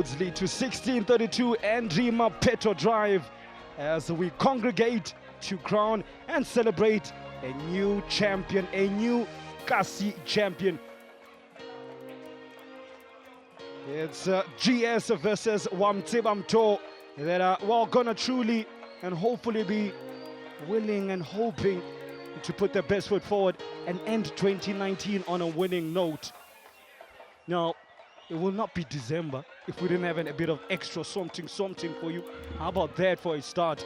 roads lead to 1632 Andrima Petro Drive as we congregate to crown and celebrate a new champion, a new Kasi champion. It's GS versus Wamtseba Mtho that are gonna truly and hopefully be willing and hoping to put their best foot forward and end 2019 on a winning note. Now, it will not be December if we didn't have a bit of extra something for you. How about that for a start?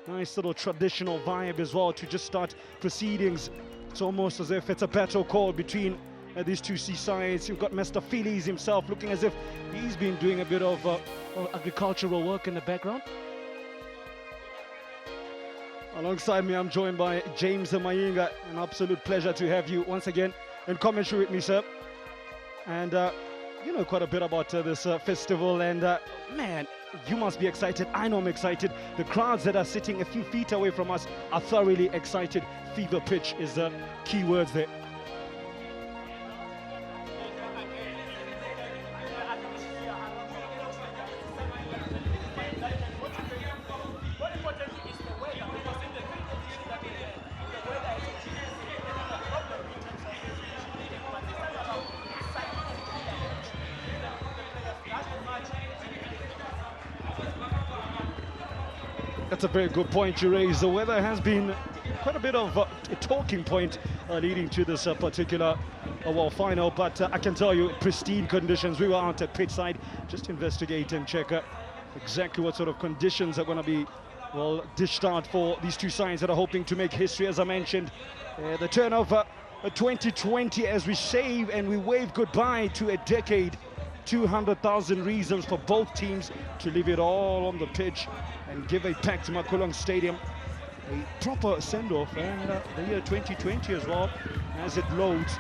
Nice little traditional vibe as well to just start proceedings. It's almost as if it's a battle call between these two seasides. You've got Mr. Phillies himself looking as if he's been doing a bit of agricultural work in the background. Alongside me, I'm joined by James Mayinga. An absolute pleasure to have you once again in commentary with me, sir. And you know quite a bit about this festival, and man, you must be excited. I know I'm excited. The crowds that are sitting a few feet away from us are thoroughly excited. Fever pitch is the key words there. That's a very good point you raised. The weather has been quite a bit of a talking point leading to this particular final, but I can tell you, pristine conditions. We were out at pitchside just to investigate and check exactly what sort of conditions are going to be dished out for these two sides that are hoping to make history. As I mentioned, the turn of 2020 as we save and we wave goodbye to a decade. 200,000 reasons for both teams to leave it all on the pitch and give a packed Makulong Stadium a proper send-off, and the year 2020 as well as it loads.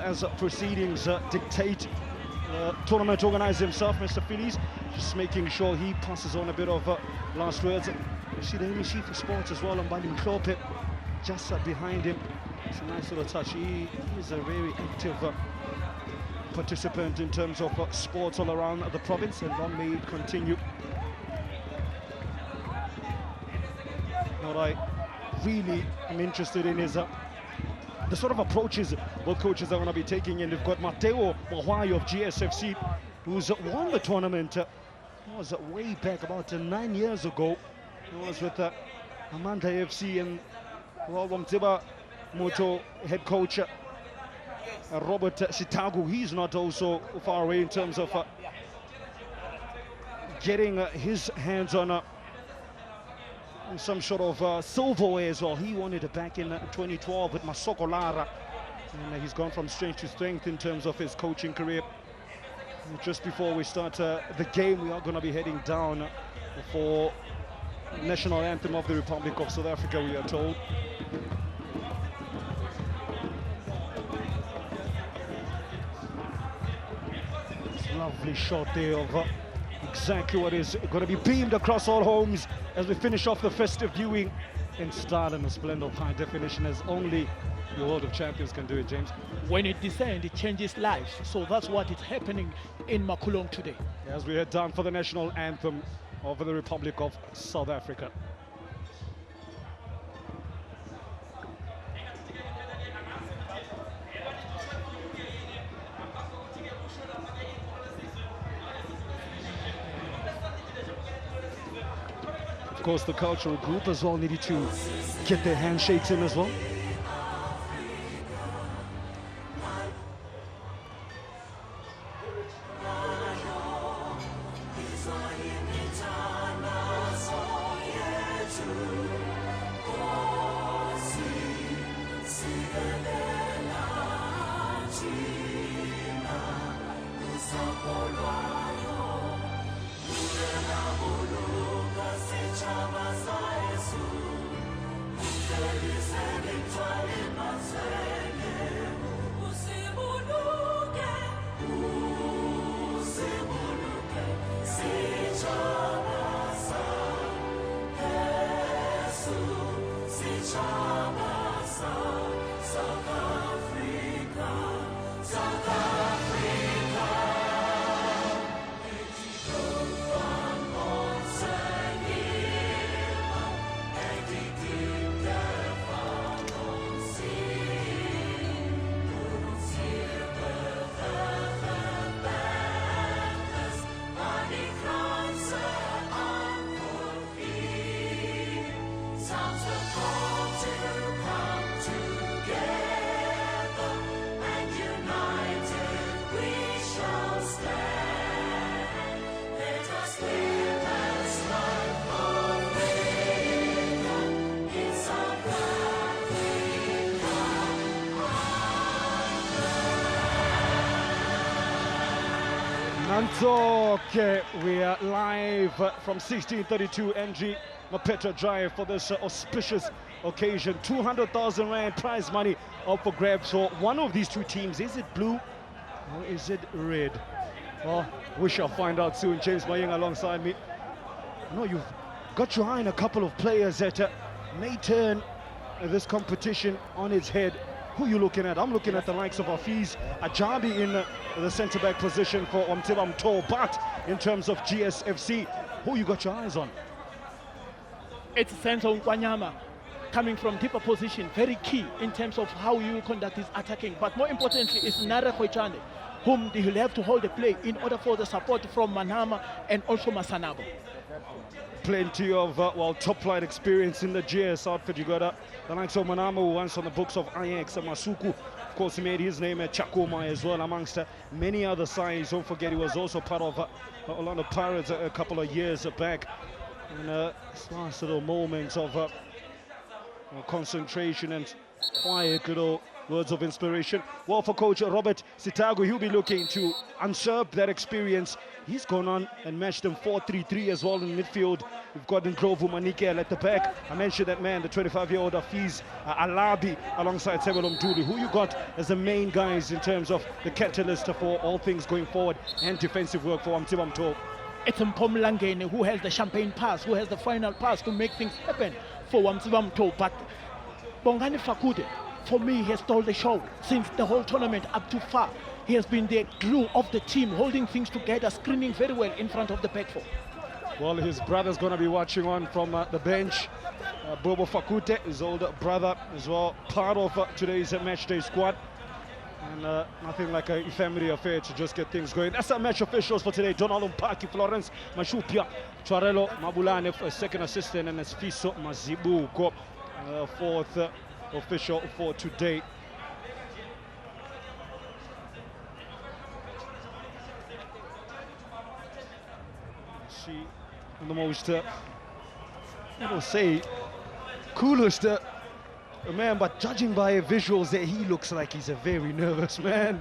As proceedings dictate, tournament organizer himself, Mr. Phillies, just making sure he passes on a bit of last words. You see the chief of sports as well, and Mtho just behind him. It's a nice little touch. He is a very active participant in terms of sports all around the province, and long may it continue. What I really am interested in is the sort of approaches both coaches are going to be taking, and they've got Mtho of GSFC, who's won the tournament was way back about 9 years ago. He was with Amanda FC, and Wamtseba Mtho head coach Robert Sitagu, he's not also far away in terms of getting his hands on some sort of silverware as well. He won it back in 2012 with Masoko Lara, and he's gone from strength to strength in terms of his coaching career. And just before we start the game, we are going to be heading down for national anthem of the Republic of South Africa, we are told. Lovely shot there of exactly what is going to be beamed across all homes as we finish off the festive viewing in style and a splendor of high definition, as only the World of Champions can do it, James. When it descends, it changes lives. So that's what is happening in Makulong today. As we head down for the national anthem of the Republic of South Africa. Of course, the cultural group as well needed to get their handshakes in as well. Mtho, okay, we are live from 1632 NG Mapeta Drive for this auspicious occasion. 200,000 Rand prize money up for grabs. So one of these two teams, is it blue or is it red? Well, we shall find out soon. James Maying alongside me. I know you've got your eye on a couple of players that may turn this competition on its head. Who are you looking at? I'm looking at the likes of Afiz Ajabi in the centre-back position for Wamtseba Mtho. But in terms of GSFC, who you got your eyes on? It's Senzo Kwanyama coming from deeper position, very key in terms of how you conduct his attacking. But more importantly, it's Nara Khoichane, whom he'll have to hold the play in order for the support from Manama and also Masanabo. Plenty of top-flight experience in the GS outfit. You got the likes of Manama, who once on the books of Ajax and Masuku. Of course, he made his name at Chakoma as well, amongst many other sides. Don't forget, he was also part of Orlando Pirates a couple of years back. And last little moments of concentration and quiet little words of inspiration. Well, for coach Robert Sitago, he'll be looking to usurp that experience. He's gone on and matched them 4-3-3 as well in midfield. We've got Ndlovu Manikel at the back. I mentioned that man, the 25-year-old Afiz Alabi alongside Sebelo Mduli. Who you got as the main guys in terms of the catalyst for all things going forward and defensive work for Wamtseba Mtho? It's Mpho Mlangeni who has the champagne pass, who has the final pass to make things happen for Wamtseba Mtho. But Bongani Fakude, for me, he has stole the show since the whole tournament up to far. He has been the glue of the team, holding things together, screening very well in front of the back four. Well, his brother's going to be watching on from the bench. Bobo Fakute, his older brother, as well, part of today's match day squad. And nothing like a family affair to just get things going. That's our match officials for today. Donald Mpaki, Florence Mashupia, Charelo Mabulane, second assistant, and Esfiso Mazibuko, fourth official for today. See, the most, I don't say, coolest man, but judging by visuals, that he looks like he's a very nervous man.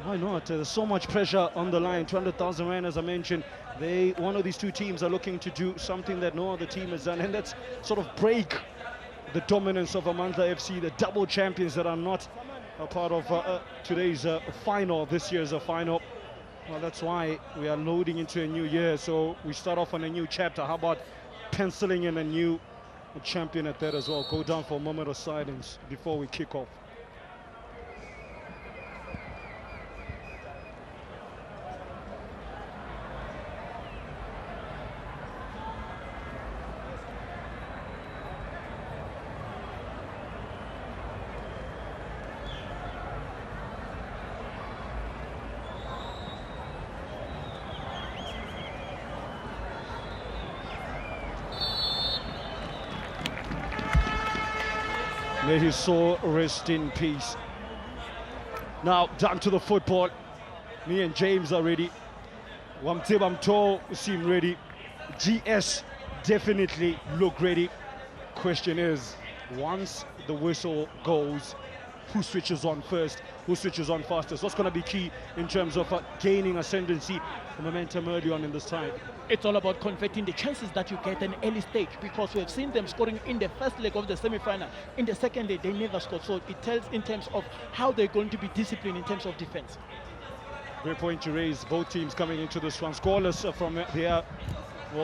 Why not? There's so much pressure on the line. 200,000 Rand, as I mentioned. One of these two teams are looking to do something that no other team has done, and that's sort of break the dominance of Mtho FC, the double champions that are not a part of today's final, this year's final. Well, that's why we are loading into a new year, so we start off on a new chapter. How about penciling in a new champion at that as well? Go down for a moment of silence before we kick off. May his soul rest in peace. Now, down to the football. Me and James are ready. Wamtseba Mtho seem ready. GS definitely look ready. Question is, once the whistle goes, who switches on first? Who switches on fastest? What's going to be key in terms of gaining ascendancy and momentum early on in this time? It's all about converting the chances that you get in early stage, because we have seen them scoring in the first leg of the semi-final. In the second leg, they never scored. So it tells in terms of how they're going to be disciplined in terms of defense. Great point to raise. Both teams coming into this one scoreless from their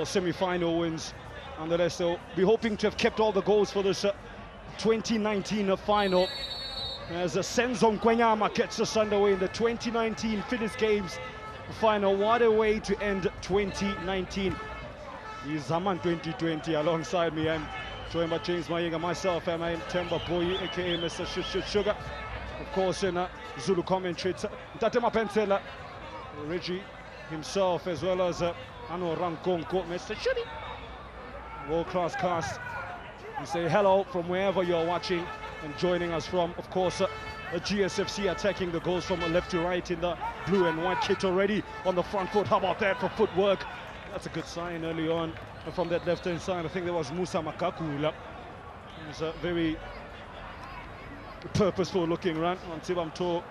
semi-final wins. Nonetheless, they'll be hoping to have kept all the goals for this 2019 final. As Senzo Kwanyama gets us underway in the 2019 Phyllis Games final. What a way to end 2019. He's Zaman 2020 alongside me. I'm joined by James Mayinga, myself, and I'm Temba Boy, aka Mr. Sugar. Of course, in Zulu commentary, Tatema Pensela, Reggie himself, as well as Ano Rankonko, Mr. Shudi. World-class cast. We say hello from wherever you're watching and joining us from. Of course, GSFC attacking the goals from left to right in the blue and white kit already on the front foot. How about that for footwork? That's a good sign early on from that left-hand side. I think there was Musa Makakula. It was a very purposeful looking run on Wamtseba Mtho.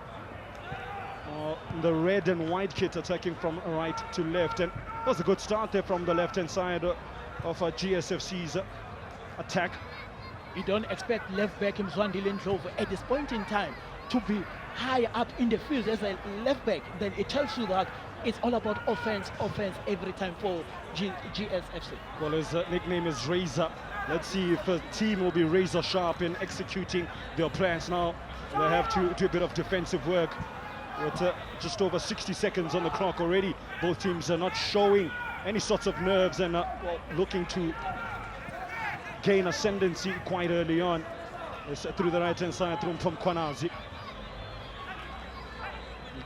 The red and white kit attacking from right to left, and it was a good start there from the left-hand side of GSFC's attack. You don't expect left back Mtho Ndlovu at this point in time to be high up in the field as a left back. Then it tells you that it's all about offense every time for GSFC. Well, his nickname is Razor. Let's see if the team will be razor sharp in executing their plans. Now they have to do a bit of defensive work with just over 60 seconds on the clock already. Both teams are not showing any sorts of nerves and looking to gain ascendancy quite early on. It's through the right-hand side, through from Kwanazi.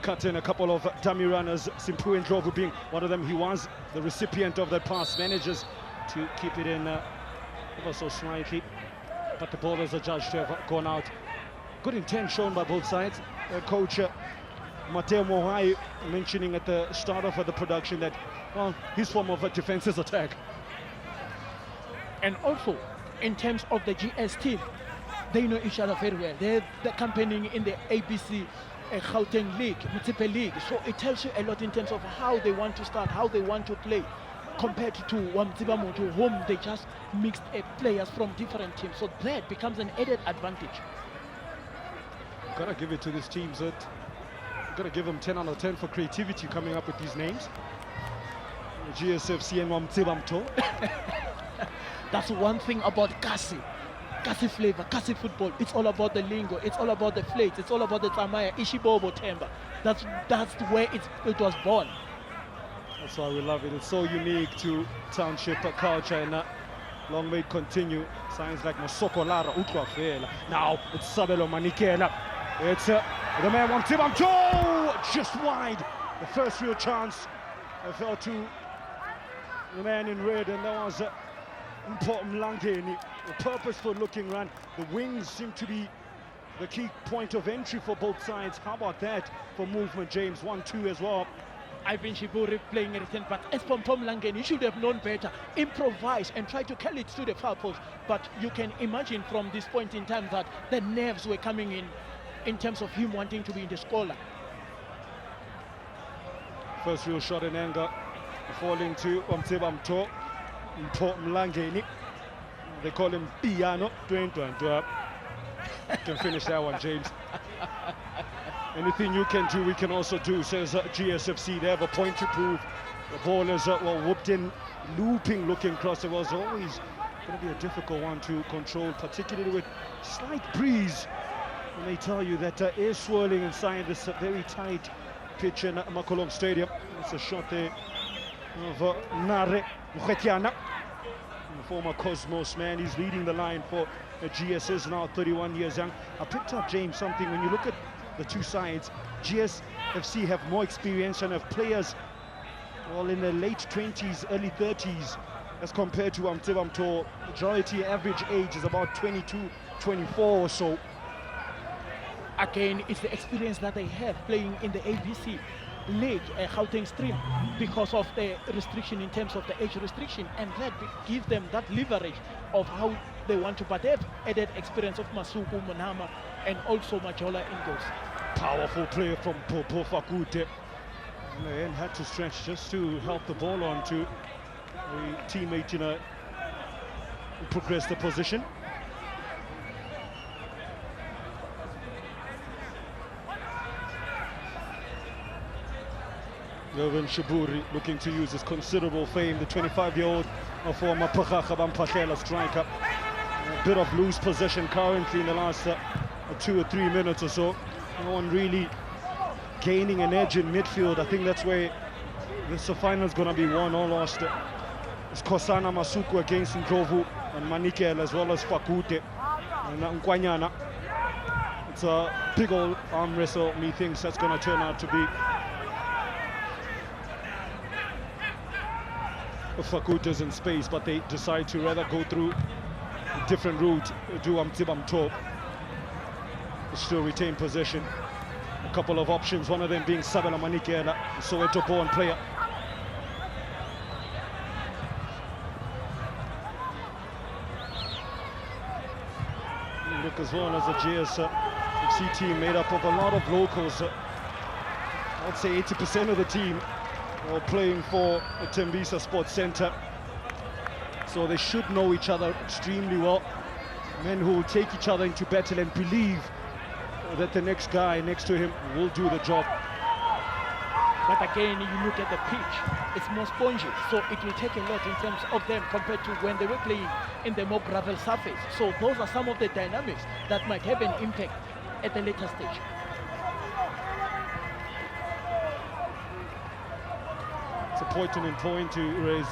Cut in a couple of dummy runners, Mtho Ndlovu being one of them. He was the recipient of that pass, manages to keep it in ever so slightly, but the ball is adjudged to have gone out. Good intent shown by both sides. Coach Mtho mentioning at the start of the production that, well, his form of a defense is attack. And also, in terms of the GS team, they know each other very well. They're campaigning in the ABC Gauteng League, Mtho League. So it tells you a lot in terms of how they want to start, how they want to play, compared to Wamtseba, whom they just mixed players from different teams. So that becomes an added advantage. Gotta give it to these teams. Gotta give them 10 out of 10 for creativity coming up with these names. GSFC and Mtho. That's one thing about Kasi flavor, Kasi football. It's all about the lingo, it's all about the flakes, it's all about the Tamaya, Ishibobo Temba. That's where it was born. That's why we love it. It's so unique to township culture, and long may it continue. Signs like Masoko Lara Utwafela. Now it's Sabelo Manikela. It's the man Mtho, just wide. The first real chance fell to the man in red, and that was Mtho. A purposeful looking run. The wings seem to be the key point of entry for both sides. How about that for movement, James? 1-2 as well. Ivan Shiburi playing it in, but as Mtho Mlangeni, he should have known better. Improvise and try to curl it to the far post. But you can imagine from this point in time that the nerves were coming in terms of him wanting to be in the scoreline. First real shot in anger, falling to Mtho Mlangeni. They call him Piano. Can finish that one, James. Anything you can do, we can also do, says GSFC. They have a point to prove. The ball is whooped in, looping, looking across. It was always going to be a difficult one to control, particularly with slight breeze. And they tell you that air swirling inside this very tight pitch in Makolong Stadium. It's a shot there of Nare Muketiana, the former Cosmos man. He's leading the line for GS, now 31 years young. I picked up, James, something when you look at the two sides. GSFC have more experience and have players in their late 20s, early 30s, as compared to Mtho. Majority average age is about 22, 24 or so. Again, it's the experience that they have playing in the ABC League, Gauteng stream, because of the restriction in terms of the age restriction, and that gives them that leverage of how they want to. But they've added experience of Masuku, Monama, and also Majola in goals. Powerful play from Popo Fakute. And had to stretch just to help the ball on to a teammate in a progress the position. Irvin Shiburi looking to use his considerable fame, the 25-year-old former Mphahlele striker. A bit of loose possession currently in the last 2 or 3 minutes or so. No one really gaining an edge in midfield. I think that's where this final is going to be won or lost. It's Kosana Masuku against Ndlovu and Manikel, as well as Fakute and Nkwanyana. It's a big old arm wrestle. Methinks that's going to turn out to be. Fakute's in space, but they decide to rather go through a different route, do Mtho. Still retain possession. A couple of options, one of them being Sabela Manikela, Soweto born player. Look as well as a GSFC team made up of a lot of locals. I'd say 80% of the team are playing for the Tembisa Sports Center. So they should know each other extremely well. Men who will take each other into battle and believe that the next guy next to him will do the job. But again, you look at the pitch, it's more spongy, so it will take a lot in terms of them compared to when they were playing in the more gravel surface. So those are some of the dynamics that might have an impact at the later stage. It's a pertinent point to raise.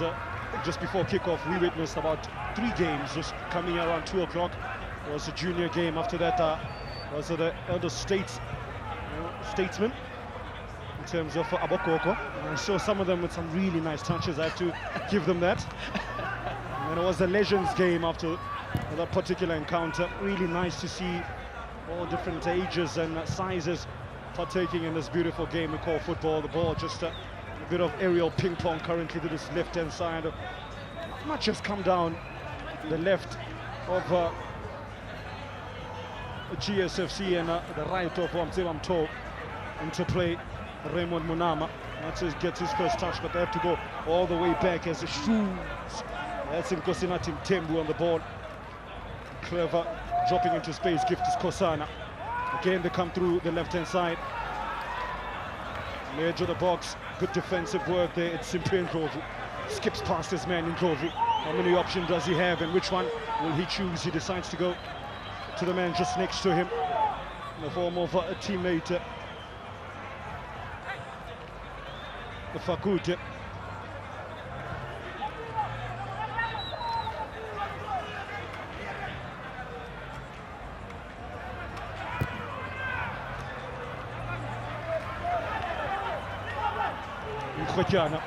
Just before kickoff, we witnessed about 3 games just coming around 2 o'clock. It was a junior game. After that, was the elder statesman in terms of Abokoko. I saw some of them with some really nice touches. I have to give them that. And then it was the Legends game after that particular encounter. Really nice to see all different ages and sizes partaking in this beautiful game we call football. The ball just a bit of aerial ping pong currently to this left-hand side. Much has come down the left of GSFC and the right of Wamtseba Mtho into play. Raymond Munama gets his first touch, but they have to go all the way back as the shoes. That's in Kosinati Mtembu on the ball. Clever dropping into space, gift is Kosana. Again, they come through the left-hand side. On the edge of the box, good defensive work there. It's Simply Ndlovu. Skips past his man in Ndlovu. How many options does he have and which one will he choose? He decides to go to the man just next to him in the form of a teammate, Fakute. Mkhotyana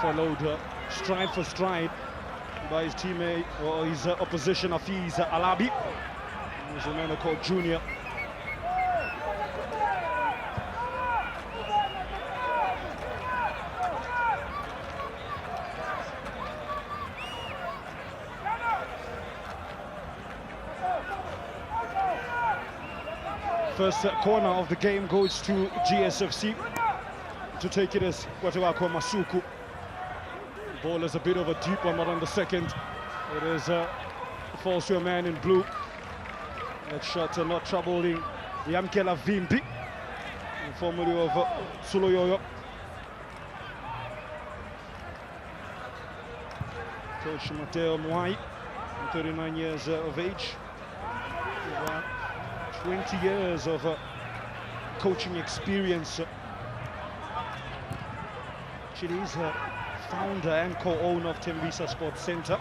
followed stride for stride by his teammate or his opposition Afiz Alabi. There's a man called Junior. First corner of the game goes to GSFC to take it as Kwatewako Masuku. The ball is a bit of a deep one, but on the second it is falls to a man in blue. That shot not troubling Yamkela Vimpi, formerly of Suloyoyo. Coach Mateo Mwai, 39 years of age. 20 years of coaching experience. Actually, he's a founder and co-owner of Tembisa Sports Center,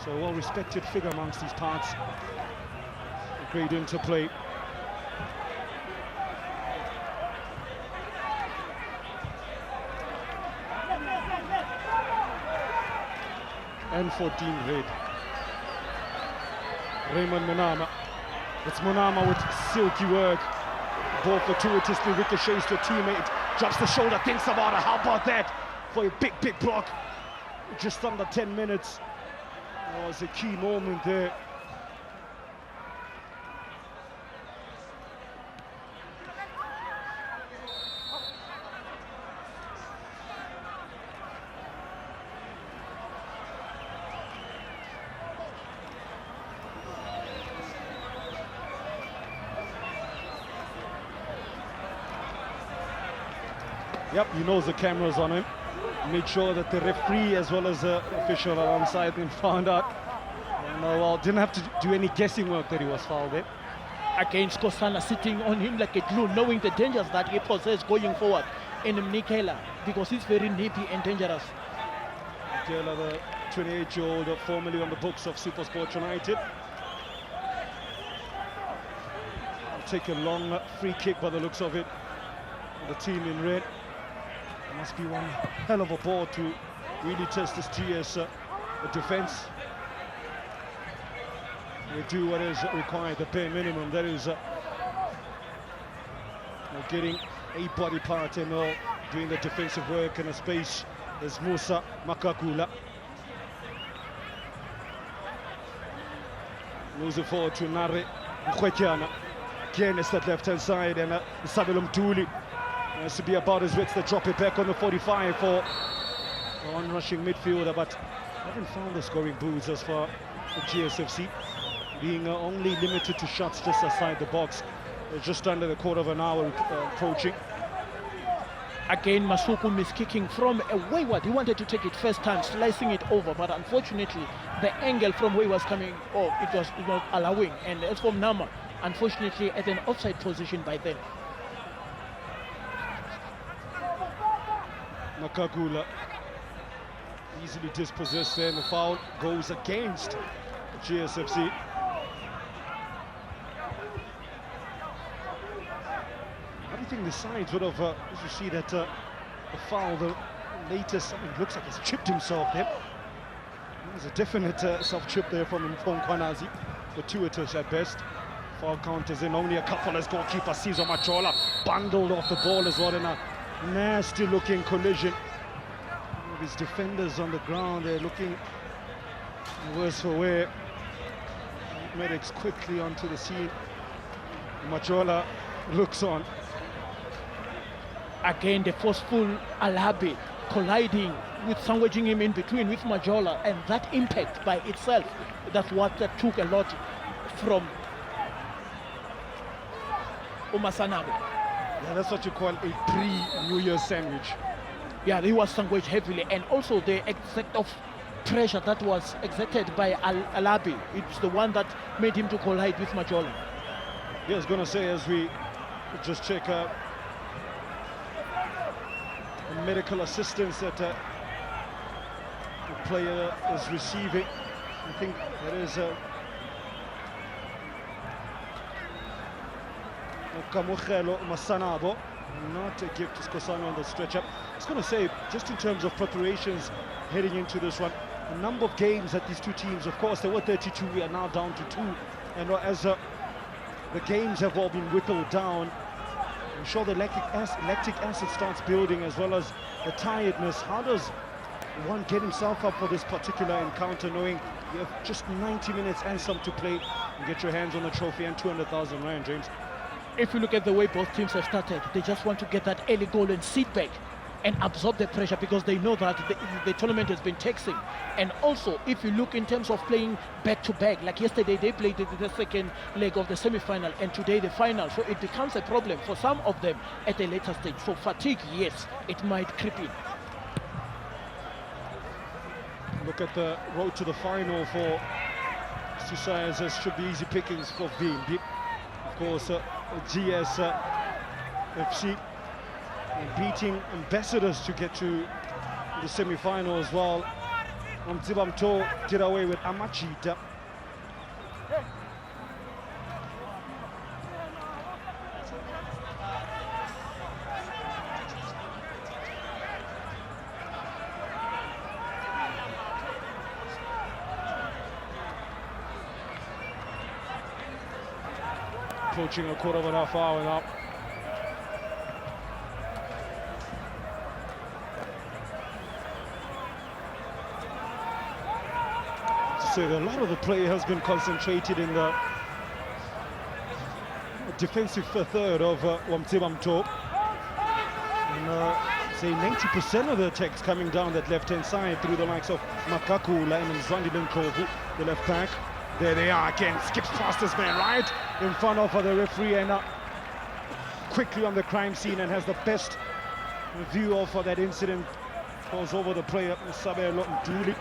so a well-respected figure amongst these parts. A great interplay. And 14 red. Raymond Munama. It's Munama with silky work. Ball fortuitously ricochets to a teammate. Drops the shoulder, thinks about it. How about that for a big block? Just under 10 minutes. It was a key moment there. Yep, he knows the camera's on him. Made sure that the referee as well as the official alongside him found out. And well, didn't have to do any guessing work that he was fouled there. Against Kosana, sitting on him like a glue, knowing the dangers that he possesses going forward in Mnikela, because he's very nippy and dangerous. Mnikela, the 28-year-old, formerly on the books of Supersport United. Take a long free kick by the looks of it. The team in red. Must be one hell of a ball to really test this GS defense. They do what is required, the bare minimum. That is getting a body part and doing the defensive work in a space. There's Musa Makakula. Moves it forward to Nare Mkhotyana. Again, it's that left-hand side, and Sabelo Mtuli Has to be about his wits. They drop it back on the 45 for on-rushing midfielder, but haven't found the scoring booths as far as GSFC, being only limited to shots just outside the box. Just under the quarter of an hour approaching. Again, Masuku miskicking from a wayward. He wanted to take it first time, slicing it over, but unfortunately, the angle from where he was coming, it was not allowing. And as for Nama, unfortunately, at an offside position by then. Nakagula easily dispossessed there, and the foul goes against GSFC. I don't think the sides would have, as you see that the foul, the latest, it looks like he's chipped himself there. There's a definite self-chip there from Mtho, fortuitous at best. Foul counters in, only a couple as goalkeeper Sizo Machola bundled off the ball as well in a nasty looking collision. With his defenders on the ground, they're looking worse for wear. Medics quickly onto the scene. Machola looks on. Again, the forceful Alabi colliding with sandwiching him in between with Majola, and that impact by itself, that's what took a lot from Umasanabo. Yeah, that's what you call a pre-New Year sandwich. Yeah, he was sandwiched heavily, and also the exact of pressure that was exerted by Alabi. It's the one that made him to collide with Majola. Yeah, I was going to say, as we just check medical assistance that the player is receiving. I think there is Kamukhelo Masanabo, not a gift to Skosano on the stretcher. I was going to say, just in terms of preparations heading into this one, a number of games that these two teams, of course, there were 32, we are now down to 2. And as the games have all been whittled down, I'm sure the lactic acid starts building, as well as the tiredness. How does one get himself up for this particular encounter, knowing you have just 90 minutes and some to play and get your hands on the trophy and 200,000 rand, James? If you look at the way both teams have started, they just want to get that early goal and sit back and absorb the pressure, because they know that the tournament has been taxing. And also, if you look in terms of playing back-to-back, like yesterday they played the second leg of the semi-final, and today the final, so it becomes a problem for some of them at a later stage. So fatigue, yes, it might creep in. Look at the road to the final for Susayas, as should be easy pickings for VMB. Of course, GSFC beating ambassadors to get to the semi-final as well. Mtho did away with Amachita. Approaching a quarter of an half hour now. So a lot of the play has been concentrated in the defensive third of Wamtseba Mtho. And say 90% of the attacks coming down that left-hand side through the likes of Makakula and Mzwandile Ndlovu, the left back. There they are again, skips past this man right in front of the referee, and quickly on the crime scene, and has the best view of that incident. Falls over the player, Sabelo Nduli.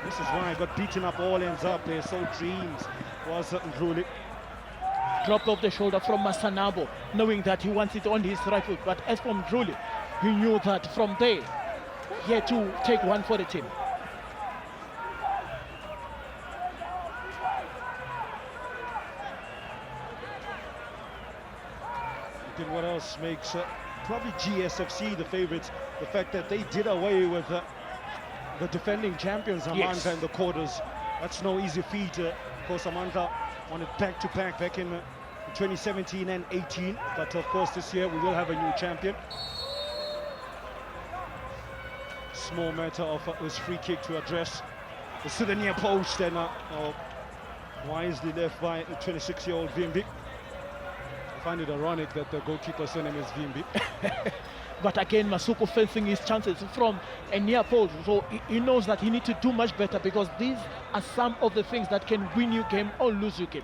This is why I got beaten up, all ends up there. So dreams was Nduli. Dropped off the shoulder from Masanabo, knowing that he wants it on his right foot. But as from Nduli, he knew that from there, he had to take one for the team. Then what else makes probably GSFC the favorites? The fact that they did away with the defending champions Amandla in the quarters. That's no easy feat. Of course, Amandla won it back-to-back back in 2017 and 18. But of course, this year we will have a new champion. Small matter of this free kick to address. It's to the near post, and wisely left by the 26-year-old VMB. I find it ironic that the goalkeeper's name is VMB. But again, Masuku fencing his chances from a near post. So he knows that he needs to do much better, because these are some of the things that can win you game or lose you game.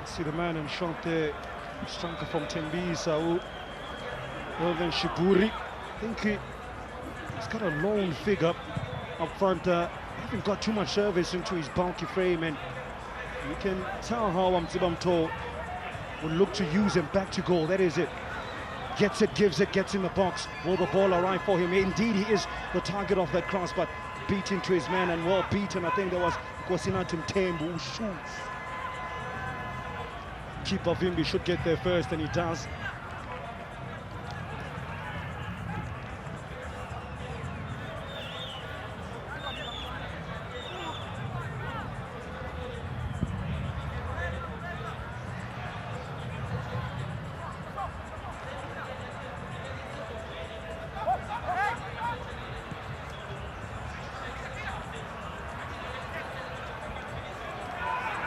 See the man in front there, striker from Tembisa, Irvin Shiburi. I think he's got a lone figure up front. Hasn't got too much service into his bulky frame, and you can tell how Mtho will look to use him back to goal. That is it. Gets it, gives it, gets in the box. Will the ball arrive for him? Indeed, he is the target of that cross, but beat into his man and well beaten. I think there was Kwasinatum Tembu who shoots. Keeper Vimbi should get there first, and he does.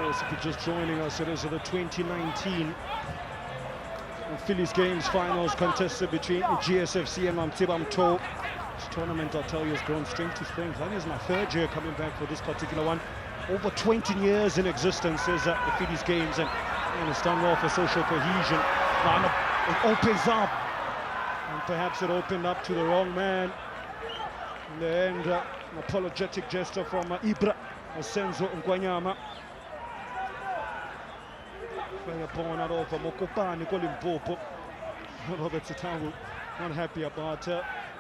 If you're just joining us, it is the 2019 Phillies Games finals contested between GSFC and Mtho. This tournament, I'll tell you, has grown strength to strength. That is my third year coming back for this particular one. Over 20 years in existence is the Phillies Games, and it's done well for social cohesion. Now it opens up, and perhaps it opened up to the wrong man. In the end, an apologetic gesture from Ibra Senzo Ngwanyama. Upon that over Mokopani Kolimpopo. Robert Sitangu not happy about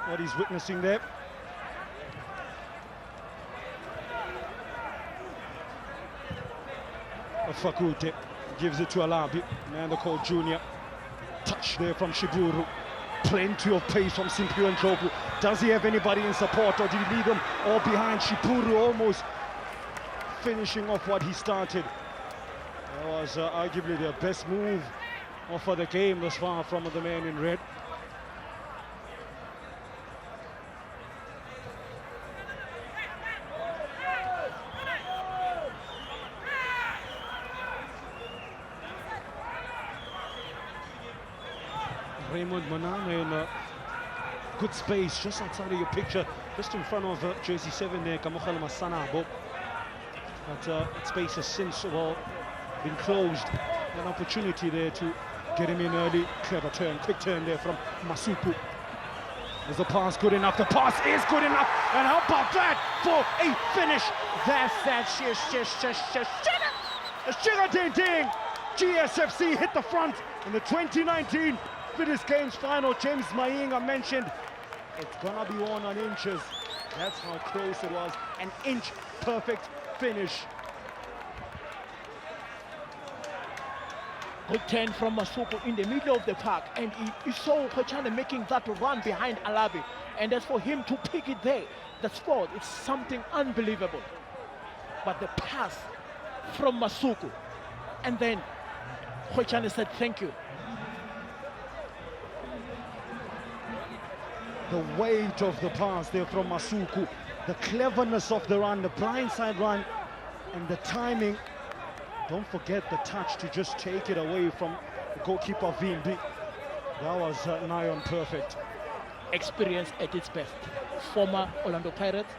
what he's witnessing there. Fakute gives it to Alabi, Nando Cole Jr. Touch there from Shiburu. Plenty of pace from Simpiu and Jobu. Does he have anybody in support, or did he leave them all behind? Shiburu almost finishing off what he started. That was arguably their best move for the game thus far from the man in red. Raymond Manana in a good space just outside of your picture, just in front of jersey 7 there, Kamokhal Masanabo. But space has since, well, been closed. An opportunity there to get him in early. Clever turn, quick turn there from Masuku. Is the pass good enough? The pass is good enough. And how about that for a finish? That's that Shiga Ding Ding. GSFC hit the front in the 2019 Phillies Games final. James Mainga mentioned it's gonna be won on inches. That's how close it was. An inch perfect finish. Good turn from Masuku in the middle of the park, and he saw Kochane making that run behind Alabi, and as for him to pick it there, the spot, it's something unbelievable. But the pass from Masuku, and then Kochane said thank you. The weight of the pass there from Masuku, the cleverness of the run, the blindside run, and the timing. Don't forget the touch to just take it away from the goalkeeper Vimbi. That was nigh on perfect. Experience at its best. Former Orlando Pirates,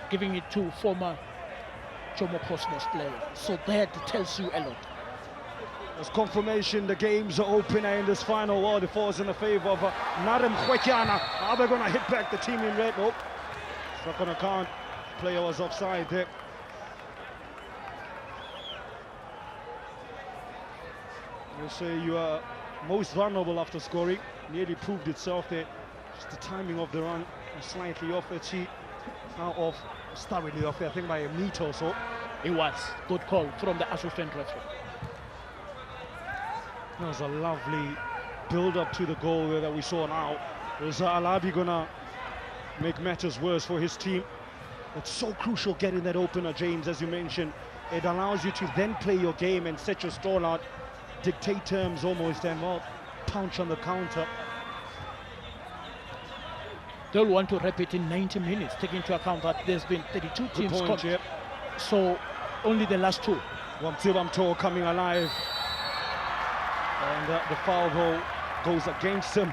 giving it to former Jomo Cosmos player. So that tells you a lot. There's confirmation the game's opener in this final world. It falls in the favor of Narem Khwekyana. Are they going to hit back the team in red? Nope. It's not going to count. Player was offside there. You say you are most vulnerable after scoring. Nearly proved itself there. Just the timing of the run was slightly off. Let's see how off, starringly off there, I think by a meter or so. It was good call from the assistant referee. That was a lovely build-up to the goal there that we saw now. Was Alabi gonna make matters worse for his team? It's so crucial getting that opener, James, as you mentioned. It allows you to then play your game and set your stall out. dictate terms almost and well, punch on the counter. They'll want to wrap it in 90 minutes, taking into account that there's been 32 teams. Point, yep. So only the last two. Mtho coming alive. And the foul ball goes against him.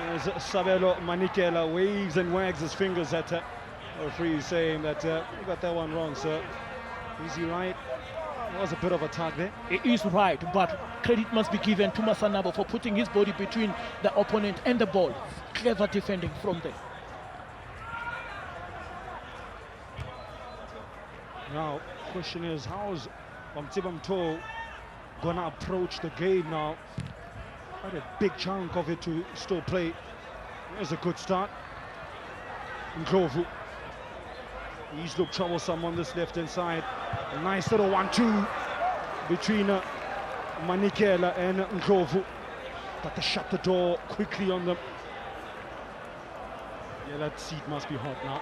As Sabelo Manikela waves and wags his fingers at the referee, saying that you got that one wrong, sir. Is he right? That was a bit of a tug there. It is right, but credit must be given to Masanabo for putting his body between the opponent and the ball. Clever defending from there. Now, question is, how is Mtho gonna approach the game now? Quite a big chunk of it to still play. There's a good start. Ndlovu. He's looked troublesome on this left-hand side. A nice little 1-2 between Manikela and Ndlovu. But they shut the door quickly on them. Yeah, that seat must be hot now.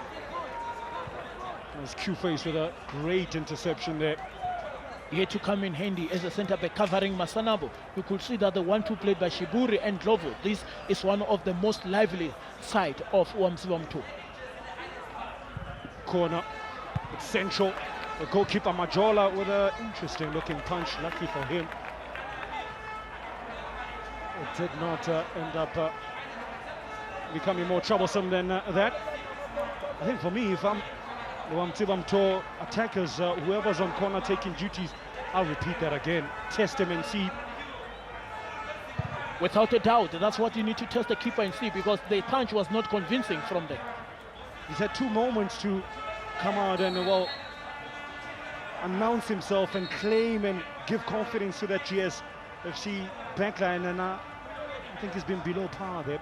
There's Q-Face with a great interception there. He had to come in handy as a centre-back covering Masanabo. You could see that the 1-2 played by Shiburi and Ndlovu. This is one of the most lively side of Wamtseba. Corner, it's central. The goalkeeper Majola with an interesting looking punch, lucky for him. It did not end up becoming more troublesome than that. I think for me, if I'm the Wamtseba attackers, whoever's on corner taking duties, I'll repeat that again. Test him and see. Without a doubt, that's what you need to test the keeper and see, because the punch was not convincing from there. He's had 2 moments to come out and, well, announce himself and claim and give confidence to that GSFC backline, and I think he's been below par there.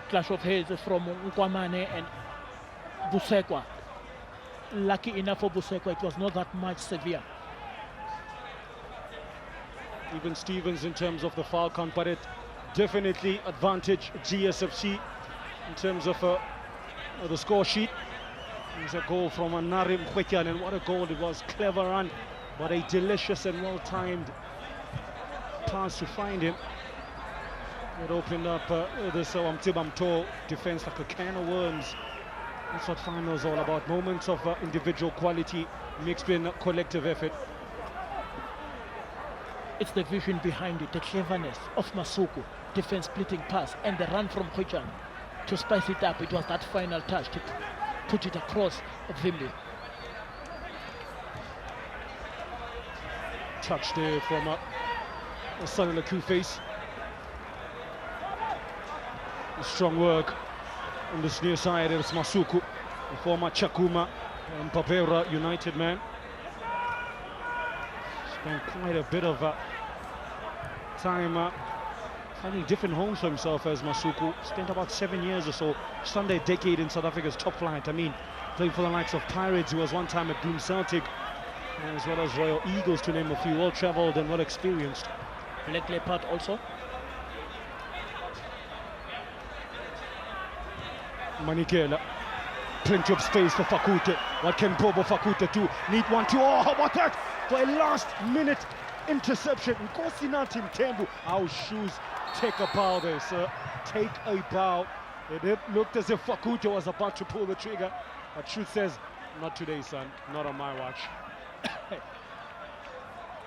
Clash of heads from Nkwamane and Busekwa. Lucky enough for Busekwa, it was not that much severe. Even Stevens in terms of the foul count, but it definitely advantage GSFC in terms of the score sheet. There's a goal from Anari Mkhwekyan, and what a goal it was. Clever run, but a delicious and well-timed pass to find him. It opened up this Wamtseba defense like a can of worms. That's what finals all about. Moments of individual quality mixed in collective effort. It's the vision behind it, the cleverness of Masuku, defense splitting pass, and the run from Mkhwekyan to spice it up. It was that final touch to put it across Vimbi. Touch there from son in the Q-Face. Strong work on this near side. It's Masuku, the former Chakuma and Papera United man. Spent quite a bit of time finding different homes for himself as Masuku. Spent about 7 years or so, Sunday decade in South Africa's top flight. I mean, playing for the likes of Pirates, who was one time at Bloom Celtic, as well as Royal Eagles, to name a few. Well-travelled and well-experienced. Black Leopard also. Manikela, plenty of space for Fakute. What can Bobo Fakute do? Need 1-2. Oh, how about that? For a last-minute interception. Nkosinati Mthembu. Our shoes take a bow there, sir. Take a bow. It looked as if Fakute was about to pull the trigger. But truth says, not today, son. Not on my watch.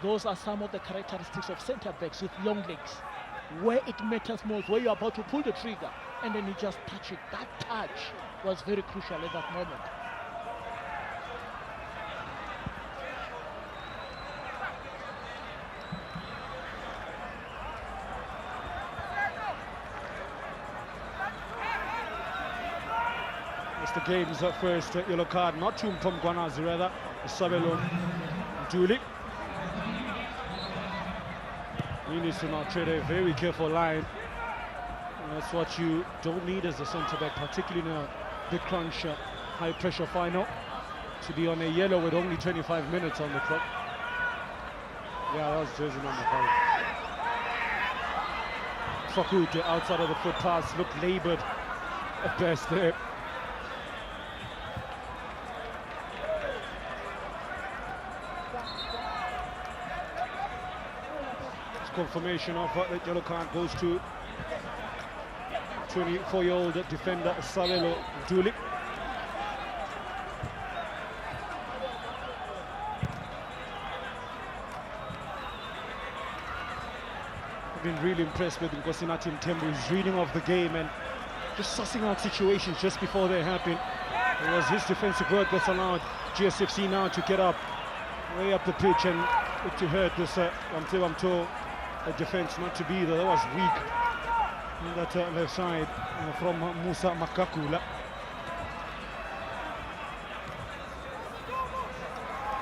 Those are some of the characteristics of centre-backs with long legs. Where it matters most, where you're about to pull the trigger, and then you just touch it. That touch was very crucial at that moment. It's the game's first yellow card, not to Mpomgwanazi, rather Sabelo Ntuli. He needs to now tread a very careful line. And that's what you don't need as a centre-back, particularly in a big crunch, high-pressure final, to be on a yellow with only 25 minutes on the clock. Yeah, that was jersey number 5. Fakute outside of the foot pass, looked laboured at best there. Confirmation of the yellow card goes to 24-year-old defender Salelo Duli. I've been really impressed with Nkosinati Mtembu. He's reading of the game and just sussing out situations just before they happen. It was his defensive work that's allowed GSFC now to get up, way up the pitch, and to hurt this Mtho defense not to be there. That was weak on that left side from Musa Makakula.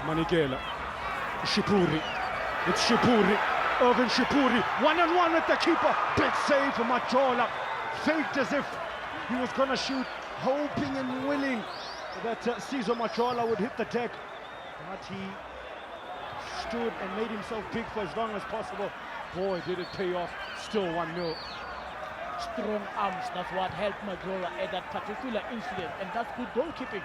Manigela, Shipuri, it's Shipuri, Irvin Shipuri, one-on-one with the keeper, big save for Majola, faked as if he was gonna shoot, hoping and willing that Cesar Majola would hit the deck, but he stood and made himself big for as long as possible. Boy, did it pay off, still 1-0. Strong arms, that's what helped Majola at that particular incident, and that's good goalkeeping.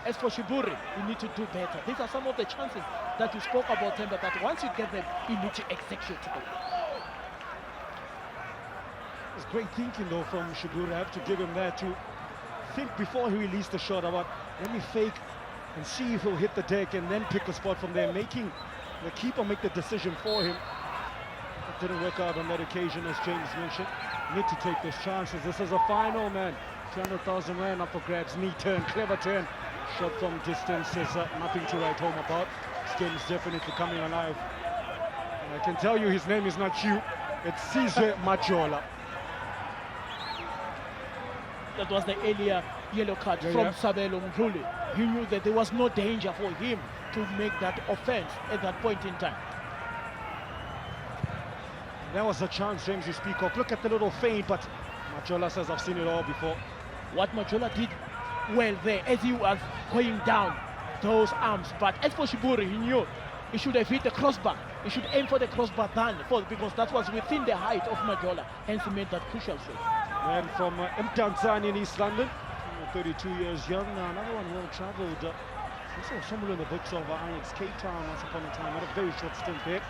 As for Shiburi, you need to do better. These are some of the chances that you spoke about, Temba, that once you get them, you need to execute them. It's great thinking though from Shiburi. I have to give him that, to think before he released the shot about, let me fake and see if he'll hit the deck and then pick a spot from there, making the keeper make the decision for him. It didn't work out on that occasion, as James mentioned. Need to take those chances. This is a final, man. 200,000 rand up for grabs. Knee turn, clever turn. Shot from distance is nothing to write home about. This game is definitely coming alive. And I can tell you his name is not Hugh. It's Cesar Majola. That was the earlier yellow card from Sabelo Mduli. He knew that there was no danger for him to make that offense at that point in time. There was a chance, James, you speak of. Look at the little feint, but Majola says, I've seen it all before. What Majola did well there, as he was going down those arms, but as for Shiburi, he knew he should have hit the crossbar. He should aim for the crossbar then, because that was within the height of Majola, hence he made that crucial save. And from Mtanzani in East London, 32 years young, another one well-travelled. Also somewhere in the books of Ajax Cape Town once upon a time, had a very short stint there.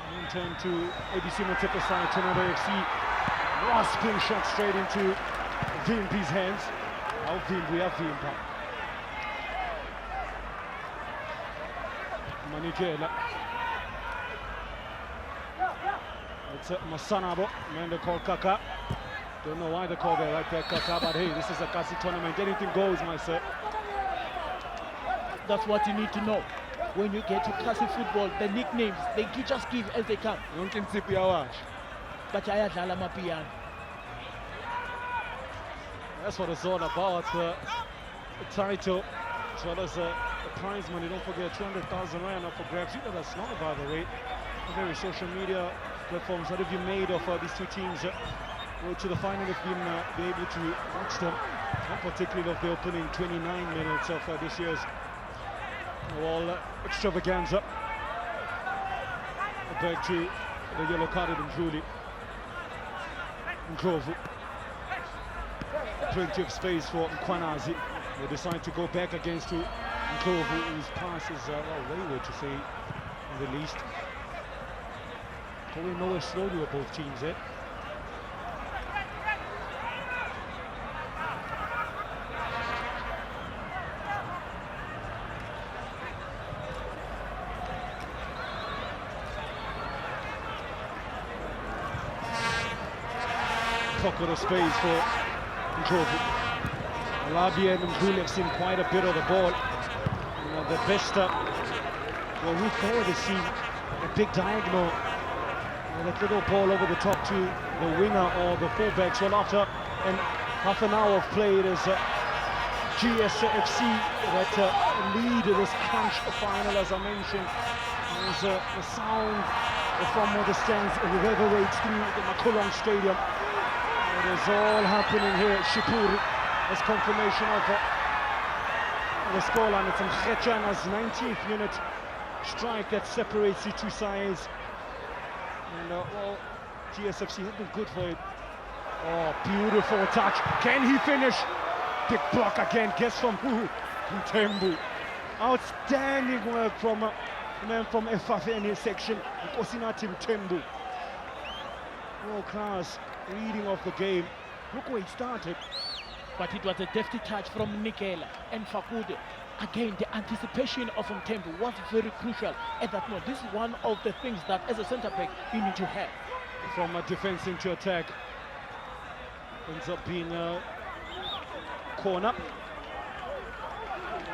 And then turned to ABC Motsepa side, Tornado FC. Rasping shot straight into VMP's hands. Now we have VMP. Manigela. It's Masanabo, and they call Kaka. Don't know why they call their right back Kaka, but hey, this is a Kasi tournament. Anything goes, my sir. That's what you need to know. When you get to Kasi football, the nicknames, they just give as they come. But I had Mapian. That's what it's all about. The title, as well as the prize money. Don't forget, 200,000 rand up for grabs. You know that's not, by the way. Various social media platforms. What have you made of these two teams? Go to the final if you've been able to watch them. Not particularly of the opening 29 minutes of this year's extravaganza. Back to the yellow carded and Julie. Ndlovu. Plenty of space for Nkwanazi. They decide to go back against Ndlovu, whose pass is wayward to say the least. Going nowhere slowly with both teams there. Pocket of space for Ndlovu. Alabi and Mduli have seen quite a bit of the ball. You know, the best route forward is seen a big diagonal. That little ball over the top to the winger or the fullbacks. Well, after half an hour of play, it is GSFC that lead this crunch final, as I mentioned. There's a sound from the stands reverberates through the Makulong Stadium. It is all happening here. Shipuri as confirmation of the scoreline. It's Mkhechana's 19th minute strike that separates the two sides. And well, GSFC have been good for it. Oh, beautiful touch. Can he finish? Big block again. Guess from who? Mtembu. Outstanding work from And then from Efafeni section, Osinatim Tembu. World class reading of the game. Look where it started. But it was a defty touch from Nikela and Fakude. Again, the anticipation of Mtho was very crucial at that moment. This is one of the things that, as a centre back, you need to have. From a defence into attack, ends up being a corner.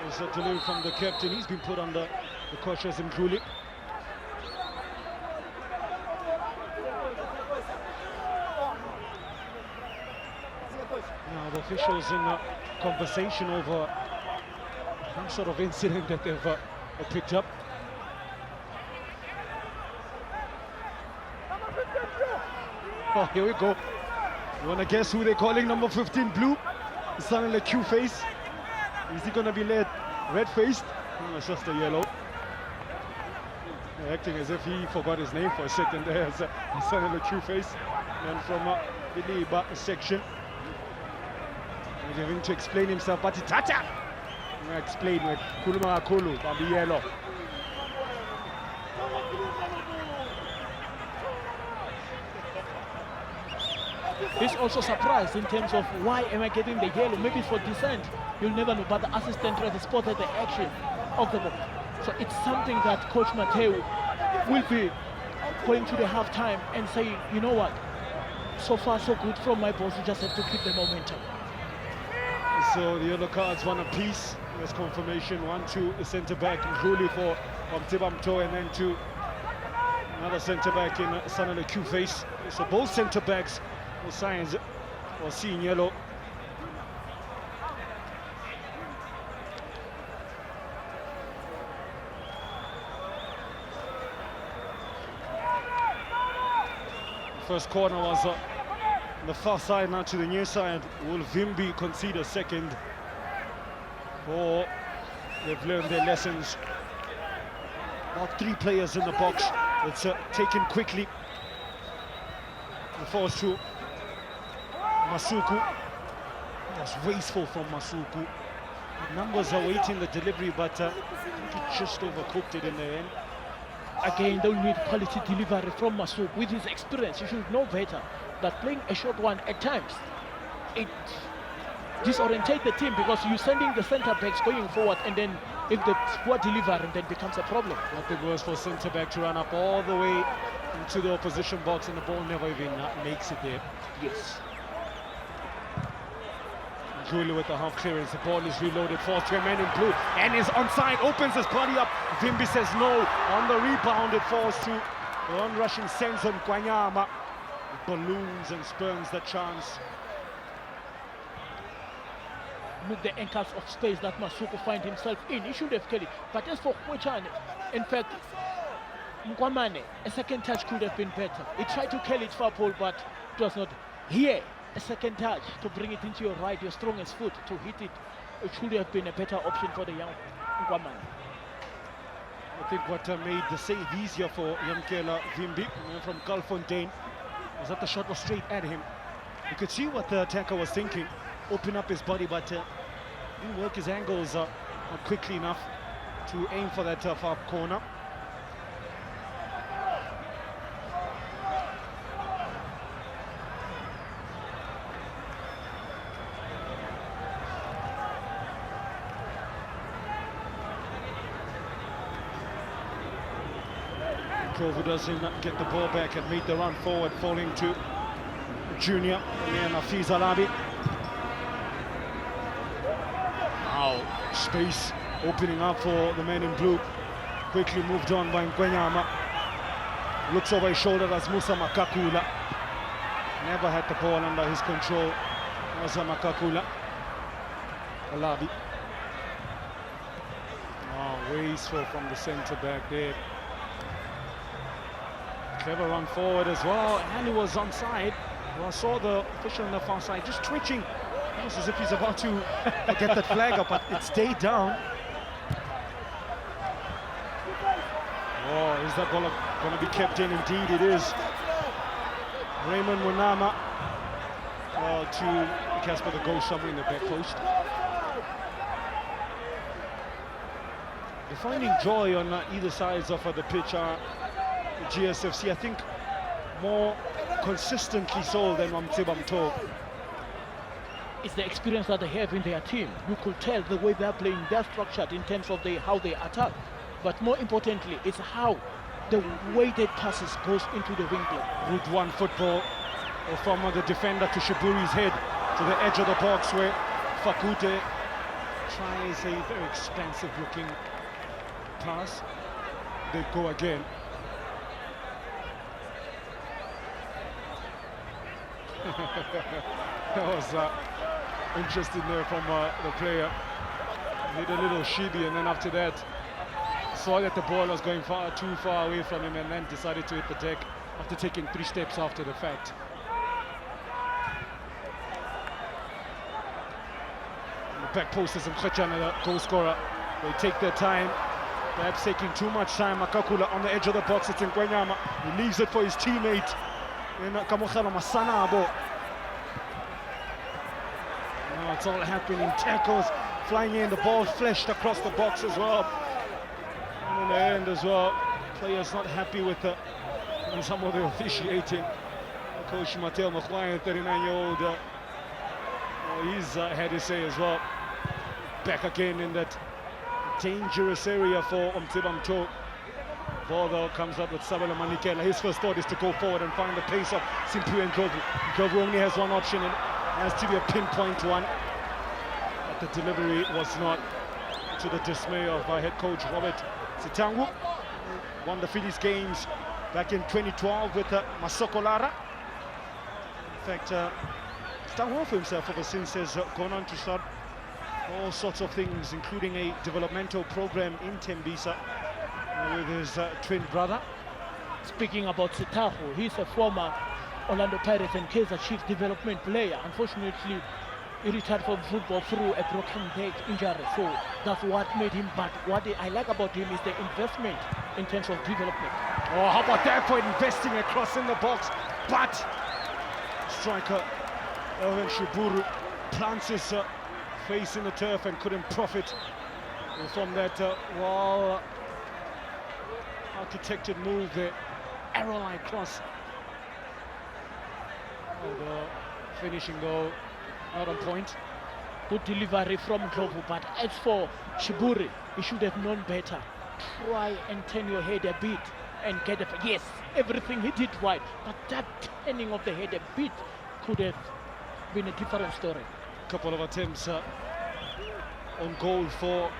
There's a delivery from the captain. He's been put under the cautious Mtho. Now the officials in a conversation over some sort of incident that they've picked up. Oh, here we go. You want to guess who they're calling number 15 blue? It's sounding like Q-face. Is he going to be led red-faced? No, it's just a yellow. They're acting as if he forgot his name for a second there. It's sounding like Q-face. And from the Liba section, he's having to explain himself. But Tata! Explain with Kuluma Kulu, Bambi yellow. He's also surprised in terms of why am I getting the yellow? Maybe for dissent, you'll never know. But the assistant has spotted the action of the ball. So it's something that Coach Mtho will be going to the halftime and say, you know what? So far, so good from my boss. We just have to keep the momentum. So the yellow cards, one apiece. There's confirmation. 1 to the centre back, Mtho for Mtho, and then to another centre back in Sanele Q-face. So both centre backs were signs for seeing yellow. First corner was on the far side, now to the near side. Will Vimbi concede a second? Or they've learned their lessons. About 3 players in the box. It's taken quickly. The force to Masuku. That's wasteful from Masuku. The numbers are waiting the delivery, but I think he just overcooked it in the end. Again, they'll need quality delivery from Masuku. With his experience, he should know better that playing a short one at times, it disorientate the team because you're sending the centre backs going forward, and then if the poor delivery then becomes a problem. Nothing worse for centre back to run up all the way into the opposition box and the ball never even makes it there. Yes. Julie with the half clearance, the ball is reloaded, forced to a man in blue, and is onside, opens his body up. Vimbi says no. On the rebound, it falls to the on-rushing Senzo Kwanyama. It balloons and spurns the chance. Look, the anchors of space that Masuku find himself in, he should have killed it. But as for Kwechane, in fact, Mkwamane, a second touch could have been better. He tried to kill it for pole, but it was not. Here, a second touch to bring it into your right, your strongest foot, to hit it. It should have been a better option for the young Mkwamane. I think what made the save easier for Yamkela Vimbi from Galfontein was that the shot was straight at him. You could see what the attacker was thinking. Open up his body, but didn't work his angles not quickly enough to aim for that far corner. Kovu doesn't get the ball back and made the run forward, falling to Junior and then Afiz Alabi. Now space opening up for the man in blue. Quickly moved on by Ngwenyama. Looks over his shoulder as Musa Makakula. Never had the ball under his control. Musa Makakula. Alabi. Oh, wasteful from the centre back there. Clever run forward as well, and he was onside. Well, I saw the official on the far side just twitching, almost as if he's about to get that flag up, but it stayed down. Oh, is that ball going to be kept in? Indeed it is. Raymond Munama to Casper, the goal somewhere in the back post. They're finding joy on either sides of the pitch. GSFC, I think, more consistently so than Mtho. It's the experience that they have in their team. You could tell the way they're playing, they're structured in terms of how they attack. But more importantly, it's how the weighted passes goes into the wing play. Route one football from the defender to Shiburi's head to the edge of the box where Fakute tries a very expensive looking pass. They go again. That was interesting there from the player. Made a little shibby, and then after that saw that the ball was going too far away from him, and then decided to hit the deck after taking 3 steps after the fact. And the back post is Mkhetjana, the goal scorer. They take their time, perhaps taking too much time. Makakula on the edge of the box, it's Nkwenyama. He leaves it for his teammate. Masanabo. Now it's all happening. Tackles flying in, the ball flashed across the box as well. And in the end as well, players not happy with some of the officiating. Coach Mateo Mkhwaya, 39-year-old, he's had his say as well. Back again in that dangerous area for Mtho. Ball though comes up with Sabelo Manikela. His first thought is to go forward and find the pace of Simpiwe and Ndlovu. Ndlovu only has one option, and it has to be a pinpoint one. But the delivery was not, to the dismay of head coach Robert Sitangu. Won the Phillies games back in 2012 with Masoko Lara. In fact, he's done well for himself ever since. Has gone on to start all sorts of things, including a developmental program in Tembisa with his twin brother. Speaking about Sitaho, he's a former Orlando Pirates and Kaizer Chiefs development player. Unfortunately, he retired from football through a broken leg injury, so that's what made him. But what I like about him is the investment in terms of development. Oh, how about that for investing across in the box? But striker Elvin Shiburu plants his face in the turf and couldn't profit from that well architected move, the arrow line cross. Oh, the finishing goal not on point. Good delivery from Ndlovu, but as for Shiburi, he should have known better. Try and turn your head a bit and get a... Yes, everything he did right, but that turning of the head a bit could have been a different story. A couple of attempts on goal for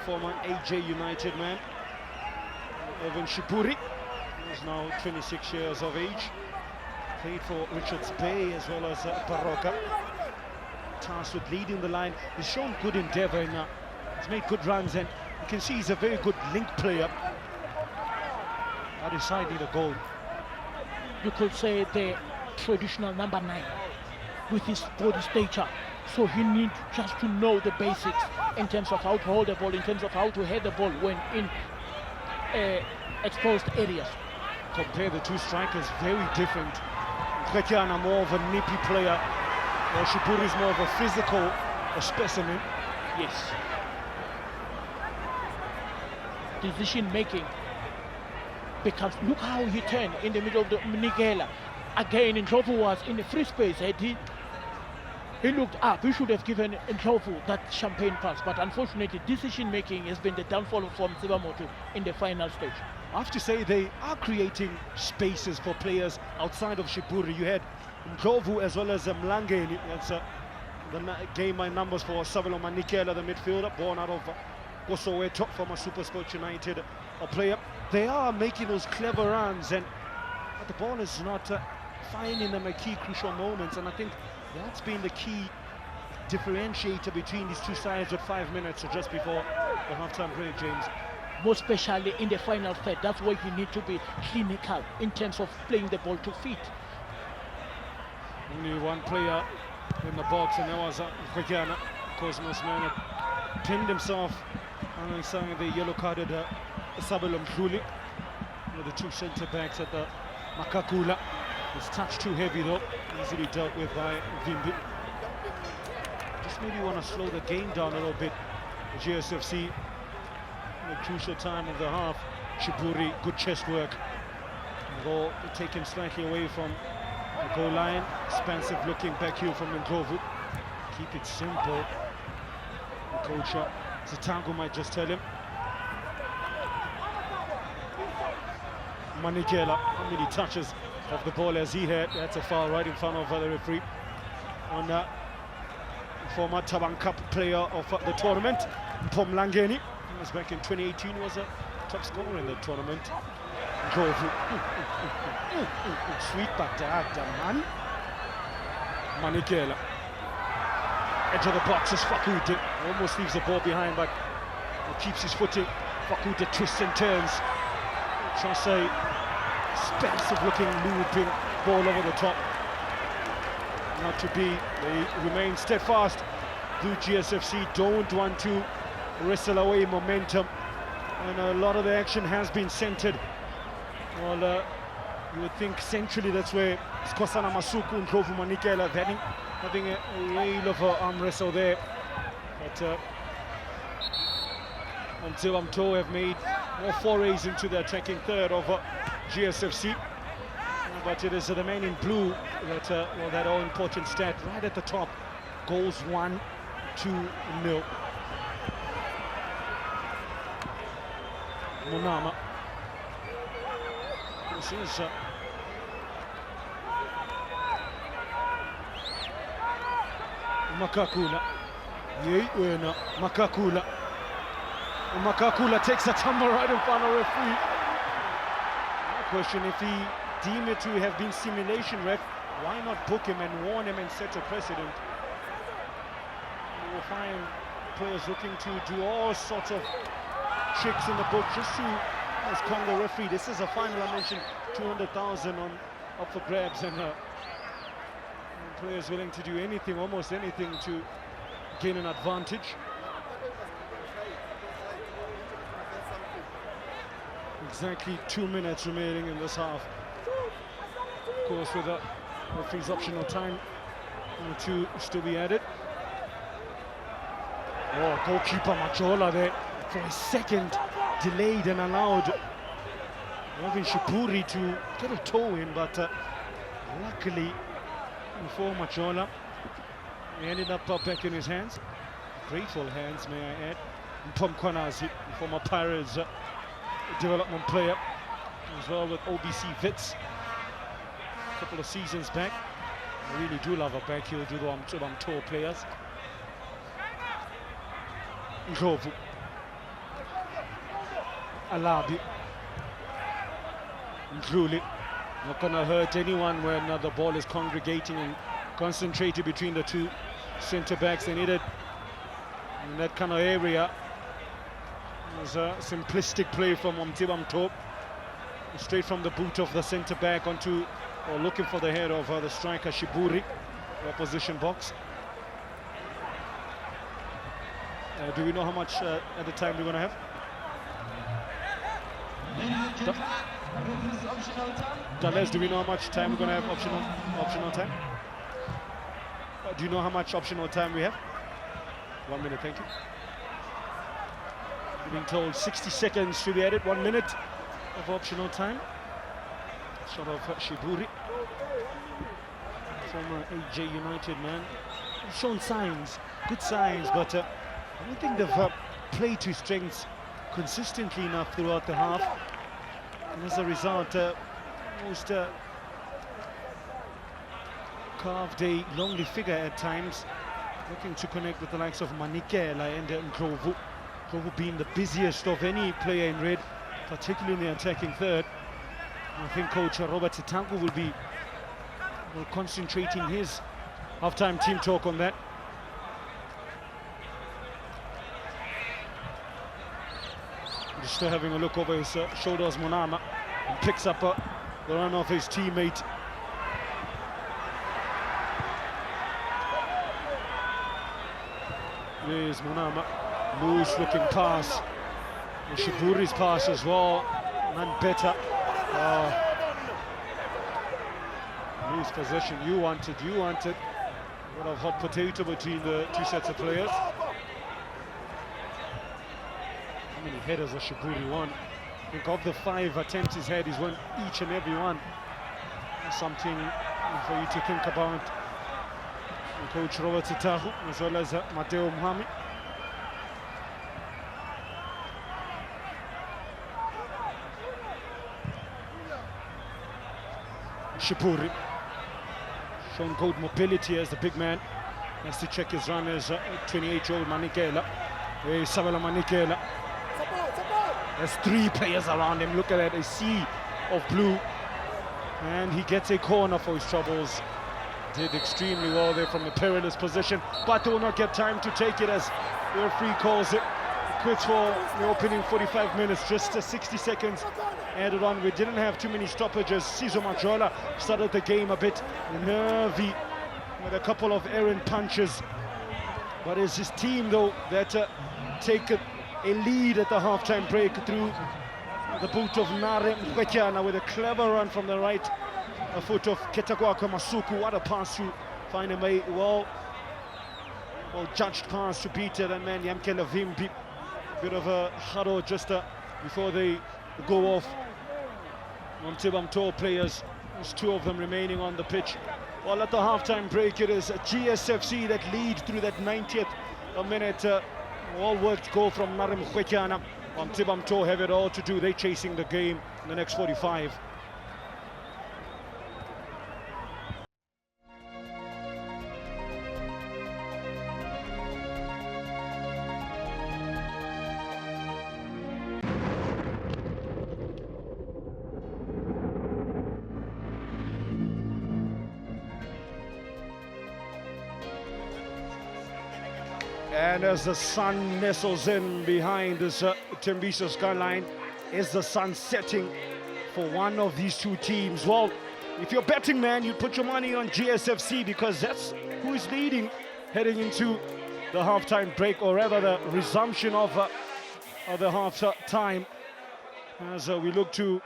former AJ United man Evan Shiburi, who's now 26 years of age. Played for Richards Bay as well as Baroka. Tasked with leading the line. He's shown good endeavour and he's made good runs, and you can see he's a very good link player. But his side need a goal. You could say the traditional number 9 with his body stature. So he needs just to know the basics in terms of how to hold the ball, in terms of how to head the ball when in exposed areas. Compare the two strikers, very different. Mkhetjana more of a nippy player, while Shiburi is more of a physical specimen. Yes. Decision making. Because look how he turned in the middle of the Mnikela. Again, Ndlovu was in the free space. He looked up. He should have given Ndlovu that champagne pass, but unfortunately, decision making has been the downfall from Mtho in the final stage. I have to say they are creating spaces for players outside of Shiburi. You had Ndlovu as well as Mlange. That's the game by numbers for Sabelo Manikela, the midfielder, born out of Soweto, former SuperSport United player. They are making those clever runs, but the ball is not finding them at key crucial moments, and I think that's been the key differentiator between these two sides with 5 minutes or just before the half-time break, James. More especially in the final third, that's why you need to be clinical in terms of playing the ball to feet. Only one player in the box, and that was Mkhetjana. Cosmos Man pinned himself alongside the yellow-carded Sabelo Mkhuli. One of the two centre-backs at the Makakula. His touch too heavy though, easily dealt with by Vimbi. Just maybe want to slow the game down a little bit. The GSFC the crucial time of the half. Shiburi, good chest work. Although taken slightly away from the goal line. Expensive looking back heel from Mtho. Keep it simple. The coach Zitangu might just tell him. Manikela, how many touches of the ball as he had? That's a foul right in front of the referee on former Tabang Cup player of the tournament, Mtho Langeni. He was back in 2018, was a top scorer in the tournament. Ndlovu, sweet batata, man. Manikela, edge of the box is Fakute, almost leaves the ball behind, but keeps his footing. Fakute twists and turns. Just a expensive looking looping ball over the top. Not to be, they remain steadfast. The GSFC don't want to wrestle away momentum, and a lot of the action has been centered. Well, you would think centrally that's where Skosana Masuku and Ndlovu Manikela having a whale of an arm wrestle there. But until Mtho have made more forays into the attacking third of GSFC. But it is the man in blue that, well, that all-important stat right at the top. Goals 1-2-0. Munama. This is Makakula. Makakula. Makakula takes a tumble right in front of referee. My question, if he deemed it to have been simulation, ref, why not book him and warn him and set a precedent? You will find players looking to do all sorts of tricks in the book just to con the referee. This is a final, I mentioned, 200,000 on up for grabs, and players willing to do anything, almost anything, to gain an advantage. Exactly 2 minutes remaining in this half. Of course, with the referee's optional time, two still be added. Oh, goalkeeper Majola there for a second, delayed and allowed Marvin Shiburi to get a toe in, but luckily for Majola, he ended up back in his hands. Grateful hands, may I add. Mpom Kwanazi, former Pirates development player, as well with OBC Wits a couple of seasons back. I really do love a back heel to the Mtho players. Ndlovu, Alabi, Ndluli. Not gonna hurt anyone when the ball is congregating and concentrated between the two centre backs. They needed in that kind of area. It was a simplistic play from Wamtseba Mtho, straight from the boot of the centre back onto, or looking for the head of the striker Shiburi, opposition box. Do we know how much at the time we're going to have? Dallas, do we know how much time we're going to have optional time? Do you know how much optional time we have? 1 minute, thank you. We're being told 60 seconds to be added, 1 minute of optional time. Shot of Shiburi, former AJ United man. He's shown signs, good signs, but I don't think they've played to strengths consistently enough throughout the half. And as a result, almost carved a lonely figure at times, looking to connect with the likes of Manikela and Ndlovu. Ndlovu being the busiest of any player in red, particularly in the attacking third. I think coach Robert Zitangu will be concentrating his half-time team talk on that. Just still having a look over his shoulders, Munama, and picks up the run of his teammate. There's Munama, loose looking pass. And Shiburi's pass as well, none better. Loose possession, you wanted. A lot of hot potato between the two sets of players. How many headers has Shiburi won? I think of the 5 attempts he's had, he's won each and every one. Something for you to think about. Coach Robert Sitahu as well as Mtho Mohammed. Shiburi showing good mobility as the big man. Has to check his run as 28-year-old Manikela. Sabela Manikela. There's 3 players around him. Look at that, a sea of blue. And he gets a corner for his troubles. Did extremely well there from a perilous position, but they will not get time to take it as the referee calls it. Quits for the opening 45 minutes, just 60 seconds added on. We didn't have too many stoppages. Sizo Majola started the game a bit nervy with a couple of errant punches. But it's his team, though, that take a lead at the halftime break through the boot of Nare Mkwetyana with a clever run from the right foot of Ketakwakwe Masuku. What a pass to find a well judged pass to beat that man Yamkela Vimbi. Bit of a huddle just before they go off. Mtho players, there's 2 of them remaining on the pitch. Well, at the halftime break, it is GSFC that lead through that 90th minute. All worked goal from Nare Mkwetyana. Mtho have it all to do. They're chasing the game in the next 45. And as the sun nestles in behind this Tembiso skyline, is the sun setting for one of these 2 teams? Well, if you're betting, man, you put your money on GSFC because that's who is leading heading into the halftime break, or rather the resumption of the half-time, as we look to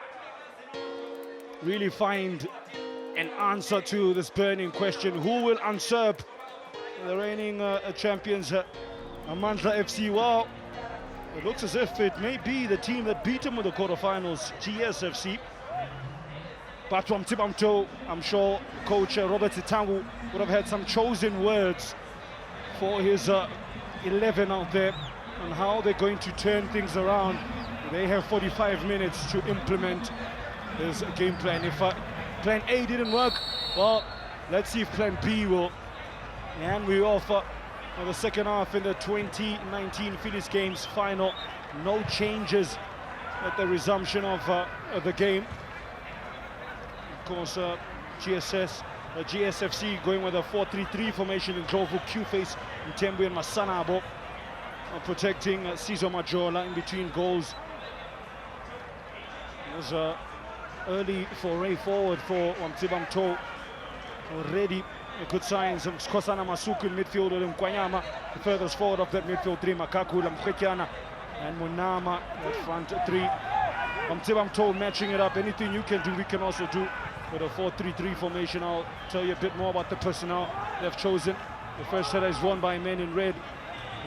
really find an answer to this burning question: who will usurp the reigning champions, Amandla FC? Well, it looks as if it may be the team that beat them in the quarterfinals, GSFC. But from Mtho, I'm sure coach Robert Sitahu would have had some chosen words for his 11 out there on how they're going to turn things around. They have 45 minutes to implement this game plan. If plan A didn't work, well, let's see if plan B will. And we offer the second half in the 2019 Phillies Games final. No changes at the resumption of the game. Of course, GSFC going with a 4-3-3 formation in Jovu, Q-Face, Mtembu and Masanabo, protecting Sizo Majola in between goals. It was an early foray forward for Mtho. Already good signs of Skosana Masuku in midfield, and Mkwanyama, the furthest forward of that midfield 3, Makaku, Mkwetyana and Munama at front 3. Mtho matching it up. Anything you can do, we can also do with a 4-3-3 formation. I'll tell you a bit more about the personnel they've chosen. The first header is won by men in red.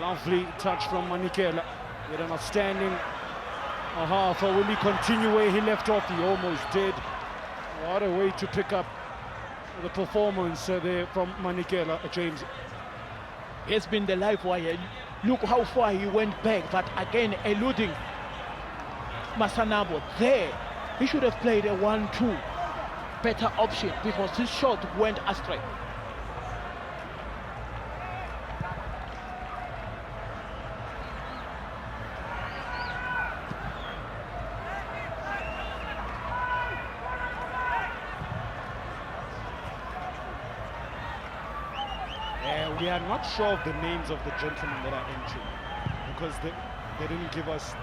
Lovely touch from Manikela. With an outstanding half. Will he continue where he left off? He almost did. What a way to pick up the performance there from Manikela, James. It's been the live wire. Look how far he went back, but again eluding Masanabo. There, he should have played a 1-2 better option because his shot went astray. We are not sure of the names of the gentlemen that are entering because they didn't give us.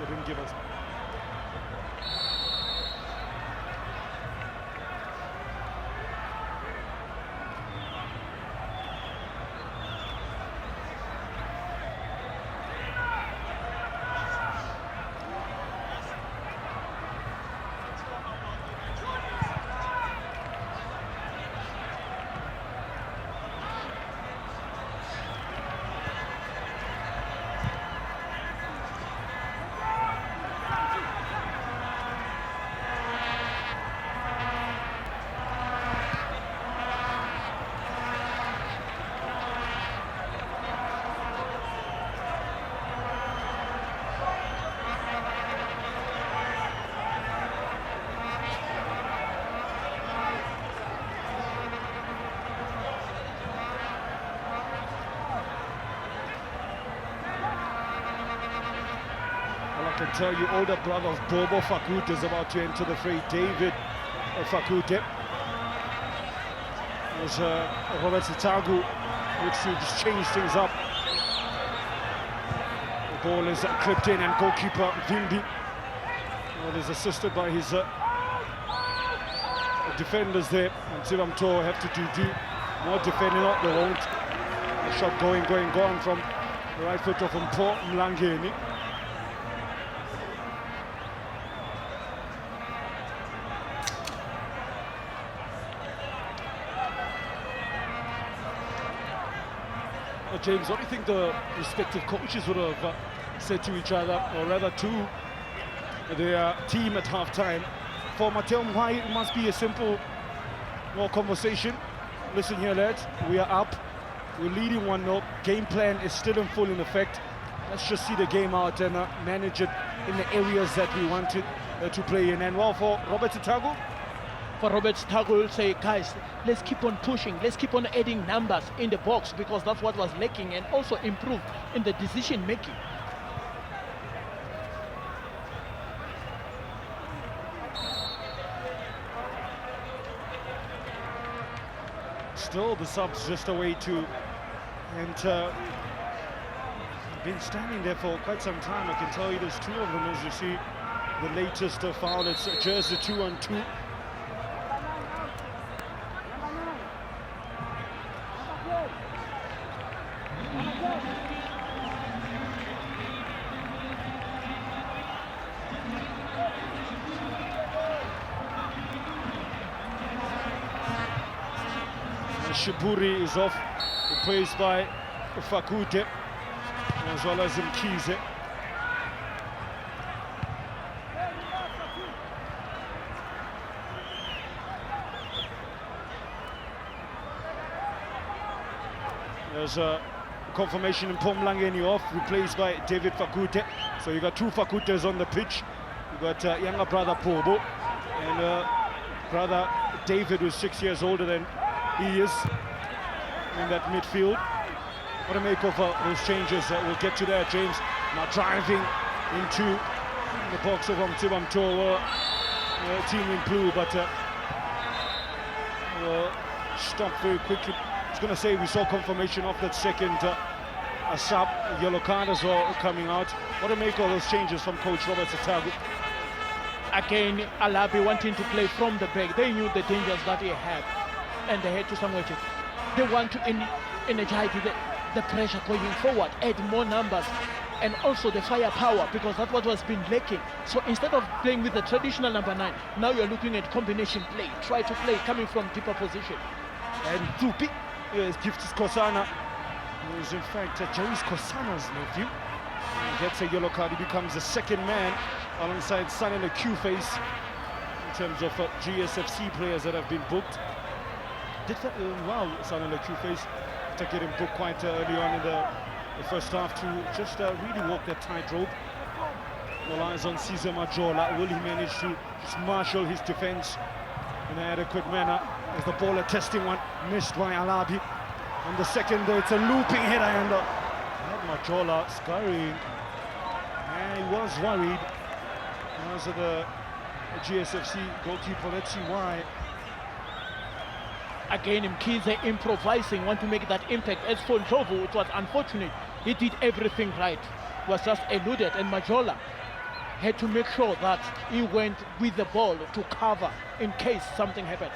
can tell you, older brother of Bobo Fakute is about to enter the fray. David Fakute. There's Robert Sitagu, looks to just change things up. The ball is clipped in, and goalkeeper Vimbi is assisted by his defenders there. And Mtho have to do more defending. Not they won't. The shot going from the right foot of Mtho Mlangeni. James, what do you think the respective coaches would have said to each other, or rather to their team at half-time? For Mtho, why it must be a simple conversation. Listen here, lads, we are up, we're leading 1-0, game plan is still in full in effect. Let's just see the game out and manage it in the areas that we wanted to play in. And well, for Robert Sitagu? For Robert Sitagu will say, guys, let's keep on pushing, let's keep on adding numbers in the box, because that's what was lacking, and also improve in the decision making. Still, the subs just a way to enter. Been standing there for quite some time. I can tell you there's two of them, as you see. The latest foul, it's jersey 2-on-2. Shiburi is off, replaced by Fakute, as well as Mkize. There's a confirmation in Pomlangeni off, replaced by David Fakute. So you got two Fakutes on the pitch. You got younger brother Pobo and brother David, who's 6 years older than he is in that midfield. What to make of those changes? We'll get to that. James now driving into the box of Wamtseba Mtho, team in blue, but stopped very quickly. I was going to say we saw confirmation of that second sub, yellow card as well coming out. What to make of those changes from coach Robert Sitagu? Again, Alabi wanting to play from the back. They knew the dangers that he had, and they had to somewhere to. They want to energize the pressure going forward, add more numbers, and also the firepower, because that's what was been lacking. So instead of playing with the traditional number 9, now you're looking at combination play. Try to play coming from deeper position. And Tupi gifts Kosana, who is in fact James Kosana's nephew. He gets a yellow card. He becomes the second man alongside Sanele Q-Face in terms of GSFC players that have been booked. Did wow, Sanele Q-Face to get him booked quite early on in the first half to just really walk that tightrope. All eyes on Cesar Majola. Will he manage to just marshal his defense in an adequate manner? As the ball, a testing one, missed by Alabi. On the second, it's a looping header, and Majola scurrying. And he was worried. As the GSFC goalkeeper, let's see why. Again, Mkize improvising, want to make that impact. As for Ndlovu, it was unfortunate. He did everything right. Was just eluded, and Majola had to make sure that he went with the ball to cover in case something happens.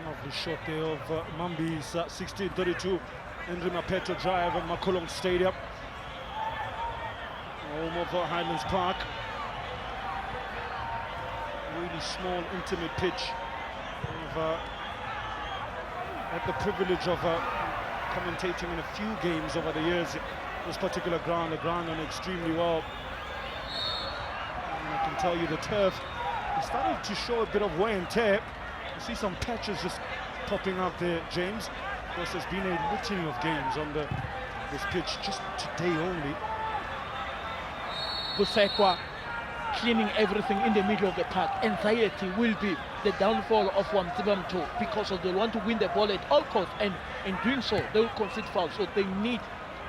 Lovely shot there of Mambi's 1632 Henry Mapeto Drive at Makolong Stadium, home of Highlands Park. Really small, intimate pitch. I've had the privilege of commentating in a few games over the years. This particular ground, the ground done extremely well. And I can tell you the turf is starting to show a bit of wear and tear. You see some patches just popping up there, James. Of course, there's been a litany of games on this pitch just today only. Busekwa cleaning everything in the middle of the park. Anxiety will be the downfall of Wamtseba Mtho because they want to win the ball at all costs, and in doing so, they will concede fouls. So they need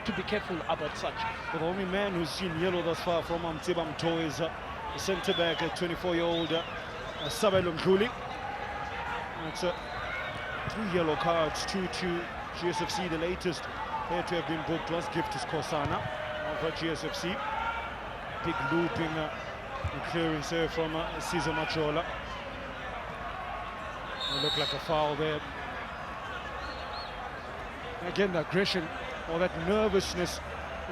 to be careful about such. The only man who's seen yellow thus far from Wamtseba Mtho is the centre-back, 24-year-old Sabelo Mdluli. That's 3 yellow cards, 2 to GSFC. The latest here to have been booked was Giftus Kosana of GSFC. Big looping clearance there from Cesar Machola. It looked like a foul there. Again, the aggression or that nervousness,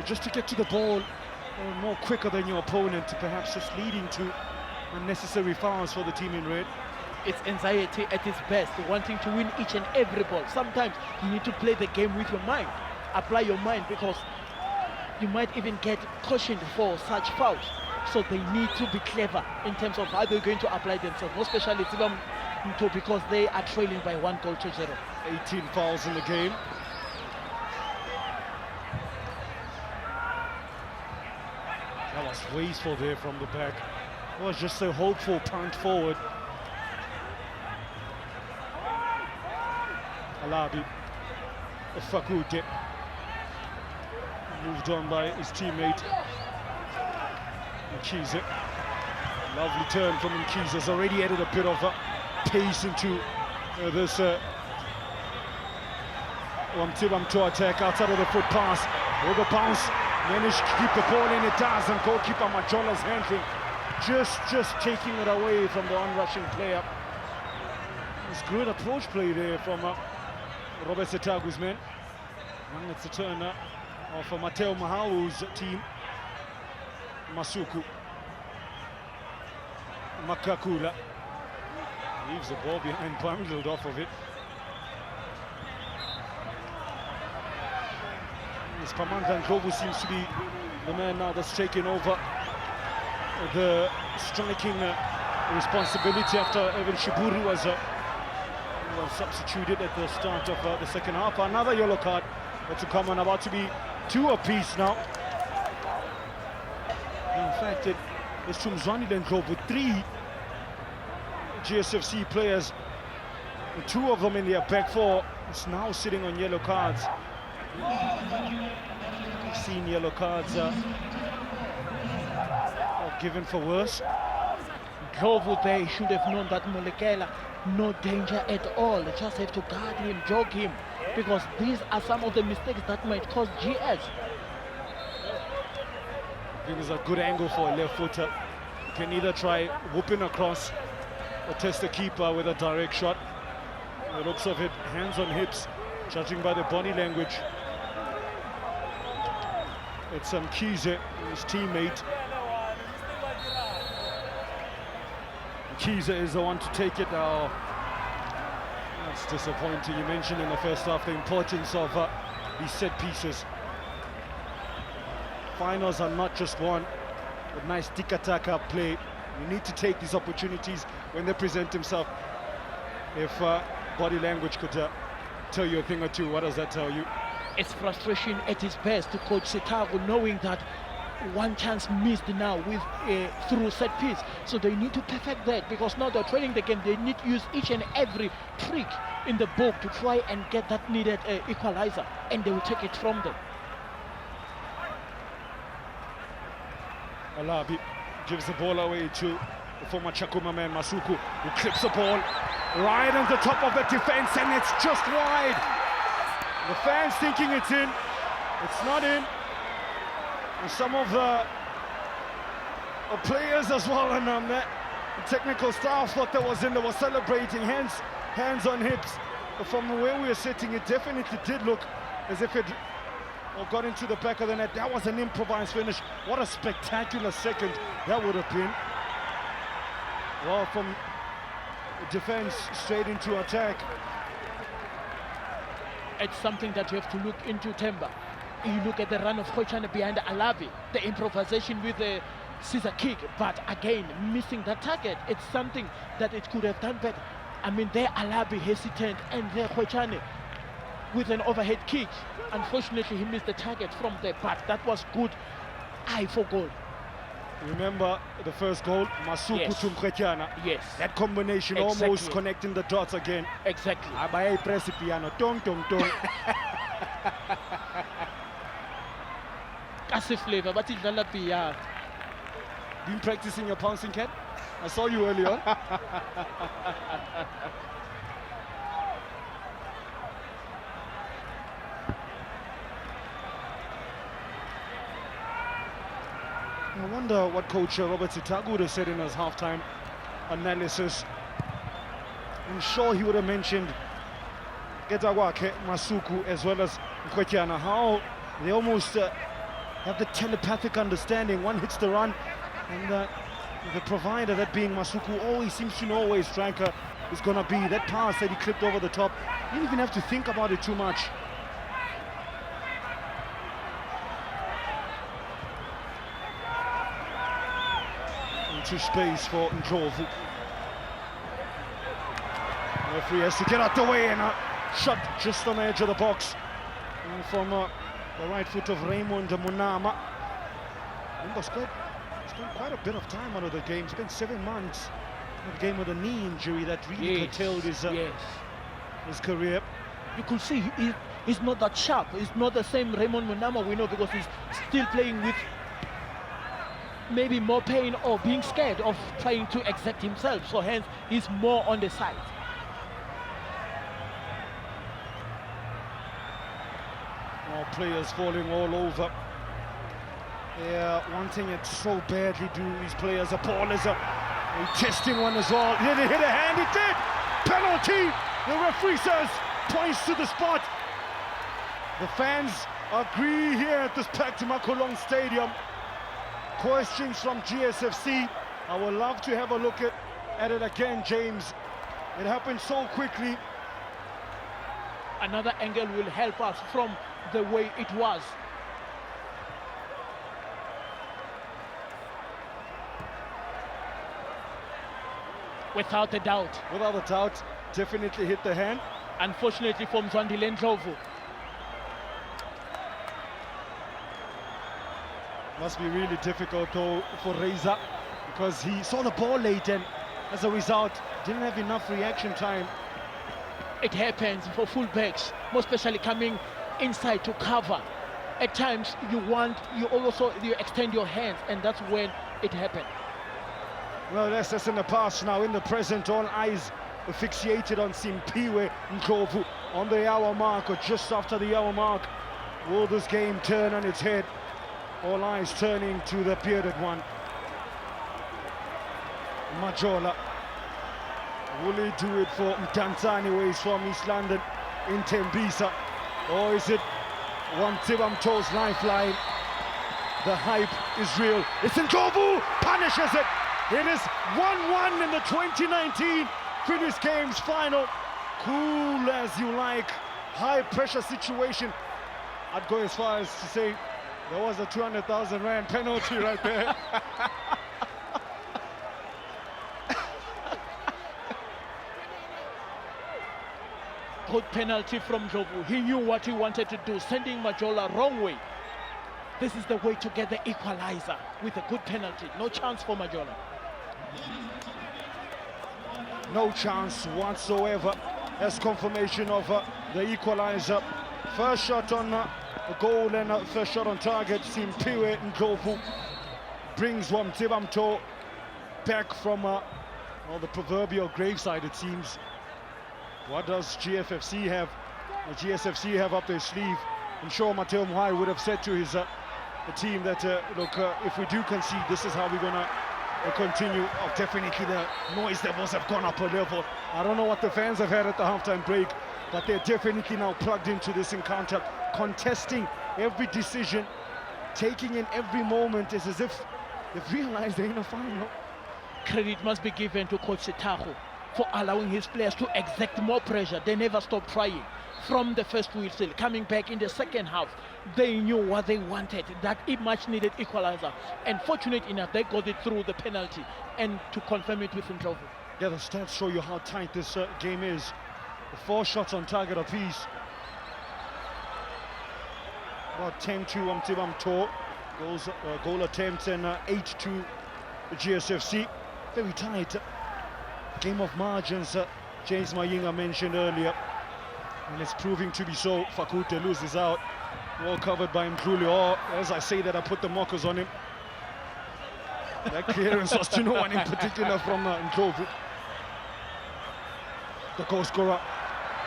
just to get to the ball more quicker than your opponent, perhaps just leading to unnecessary fouls for the team in red. It's anxiety at its best, wanting to win each and every ball. Sometimes you need to play the game with your mind. Apply your mind, because you might even get cautioned for such fouls. So they need to be clever in terms of how they're going to apply themselves, especially Mtho, because they are trailing by 1-0. 18 fouls in the game. That was wasteful there from the back. It was just a hopeful punt forward. Alabi Fakute moved on by his teammate Mkize. Lovely turn from Mkize. Has already added a bit of pace into this Wamtseba Mtho attack outside of the foot pass. With a bounce, managed to keep the ball in. It does, and goalkeeper Majola's handling just taking it away from the onrushing player. It's good approach play there from Robert Setagu's men. And it's a turn of Mateo Mahau's team. Masuku Makakula leaves the ball behind, bundled off of it. Pamanda Ndlovu seems to be the man now that's taken over the striking responsibility after Evan Shiburi was substituted at the start of the second half. Another yellow card to come on, about to be 2 apiece now. In fact, it's Tumzwani Ndlovu with 3 GSFC players, 2 of them in their back 4. It's now sitting on yellow cards. We've seen yellow cards given for worse. Ndlovu, they should have known that Molekela, no danger at all. They just have to guard him, jog him, because these are some of the mistakes that might cause GS. I think it's a good angle for a left footer. You can either try whooping across or test the keeper with a direct shot. The looks of it, hands on hips, judging by the body language. It's Mkize, his teammate. Mkize is the one to take it now. That's disappointing. You mentioned in the first half the importance of these set pieces. Finals are not just won with nice tiki-taka play. You need to take these opportunities when they present themselves. If body language could tell you a thing or two, what does that tell you? It's frustration at its best to Coach Setago, knowing that one chance missed now with through set piece. So they need to perfect that, because now they're trailing the game. They need to use each and every trick in the book to try and get that needed equalizer, and they will take it from them. Alabi gives the ball away to the former Chakuma man Masuku, who clips the ball right on the top of the defense, and it's just wide. The fans thinking it's in, it's not in. And some of the players as well, and the technical staff thought that was in. They were celebrating, hands on hips. But from where we were sitting, it definitely did look as if it got into the back of the net. That was an improvised finish. What a spectacular second that would have been. Well, from defense straight into attack. It's something that you have to look into, Temba. You look at the run of Khoichane behind Alabi, the improvisation with the scissor kick, but again, missing the target. It's something that it could have done better. I mean, there Alabi hesitant, and there Khoichane with an overhead kick. Unfortunately, he missed the target from there, but that was good eye for goal. Remember the first goal, Masuku Yes. to Mkhetyana. Yes. That combination almost Exactly. connecting the dots again. Exactly. Abaye press piano, tong tong tong. Kasi flavor, but it's not a Been practicing your pouncing, Cat? I saw you earlier. I wonder what coach Robert Sitagu would have said in his halftime analysis. I'm sure he would have mentioned Getawake, Masuku, as well as Mkhetyana, how they almost have the telepathic understanding. One hits the run, and the provider, that being Masuku, always seems to know where his striker is going to be. That pass that he clipped over the top, you didn't even have to think about it too much. Into space for Ndlovu. Referee has to get out the way, and a shot just on the edge of the box. And from the right foot of Raymond Munama. Remember, spent quite a bit of time out of the game. Spent 7 months in the game with a knee injury that really curtailed his career. You could see he's not that sharp. He's not the same Raymond Munama we know, because he's still playing with maybe more pain or being scared of trying to exert himself. So hence he's more on the side. Players falling all over. Yeah, wanting it so badly, do these players. Paul is testing one as well. Did it hit a hand? It did! Penalty! The referee says, points to the spot. The fans agree here at this packed Makolong Stadium. Questions from GSFC. I would love to have a look at it again, James. It happened so quickly. Another angle will help us from the way it was. Without a doubt. Without a doubt, definitely hit the hand. Unfortunately for Mzwandile Ndlovu. Must be really difficult though for Reza, because he saw the ball late and as a result didn't have enough reaction time. It happens for fullbacks, more especially coming inside to cover. At times you extend your hands, and that's when it happened. Well, that's in the past. Now in the present, all eyes are fixated on Simpiwe Ndlovu on the hour mark, or just after the hour mark. Will this game turn on its head? All eyes turning to the bearded one, Majola. Will he do it for Mtanzani, where he's from, East London, in Tembisa? Or is it Wamtseba Mtho's lifeline? The hype is real. It's Ndlovu, punishes it. It is 1-1 in the 2019 Finnish Games final. Cool as you like, high pressure situation. I'd go as far as to say there was a 200,000 rand penalty right there. Good penalty from Ndlovu. He knew what he wanted to do, sending Majola wrong way. This is the way to get the equalizer with a good penalty. No chance for Majola. No chance whatsoever. That's confirmation of the equalizer. First shot on the goal and first shot on target. Simpiwe Ndlovu brings Wamtseba Mtho back from the proverbial graveside, it seems. What does GSFC have up their sleeve? I'm sure Mateo Mwai would have said to his the team that look, if we do concede, this is how we're gonna continue. Oh, definitely the noise levels have gone up a level. I don't know what the fans have had at the halftime break, but they're definitely now plugged into this encounter, contesting every decision, taking in every moment. It's as if they've realized they're in a final. Credit must be given to Coach Sitago for allowing his players to exert more pressure. They never stopped trying. From the first whistle, coming back in the second half, they knew what they wanted, that much needed equalizer. And fortunate enough, they got it through the penalty and to confirm it with Ndlovu. Yeah, the stats show you how tight this game is. 4 shots on target apiece. About 10-2 Wamtseba Mtho. goal attempts and 8 to GSFC. Very tight game of margins. James Mayinga mentioned earlier, and it's proving to be so. Fakute loses out, well covered by Mtho. Or as I say that, I put the mockers on him. That clearance was to no one in particular from Mtho. The goal scorer,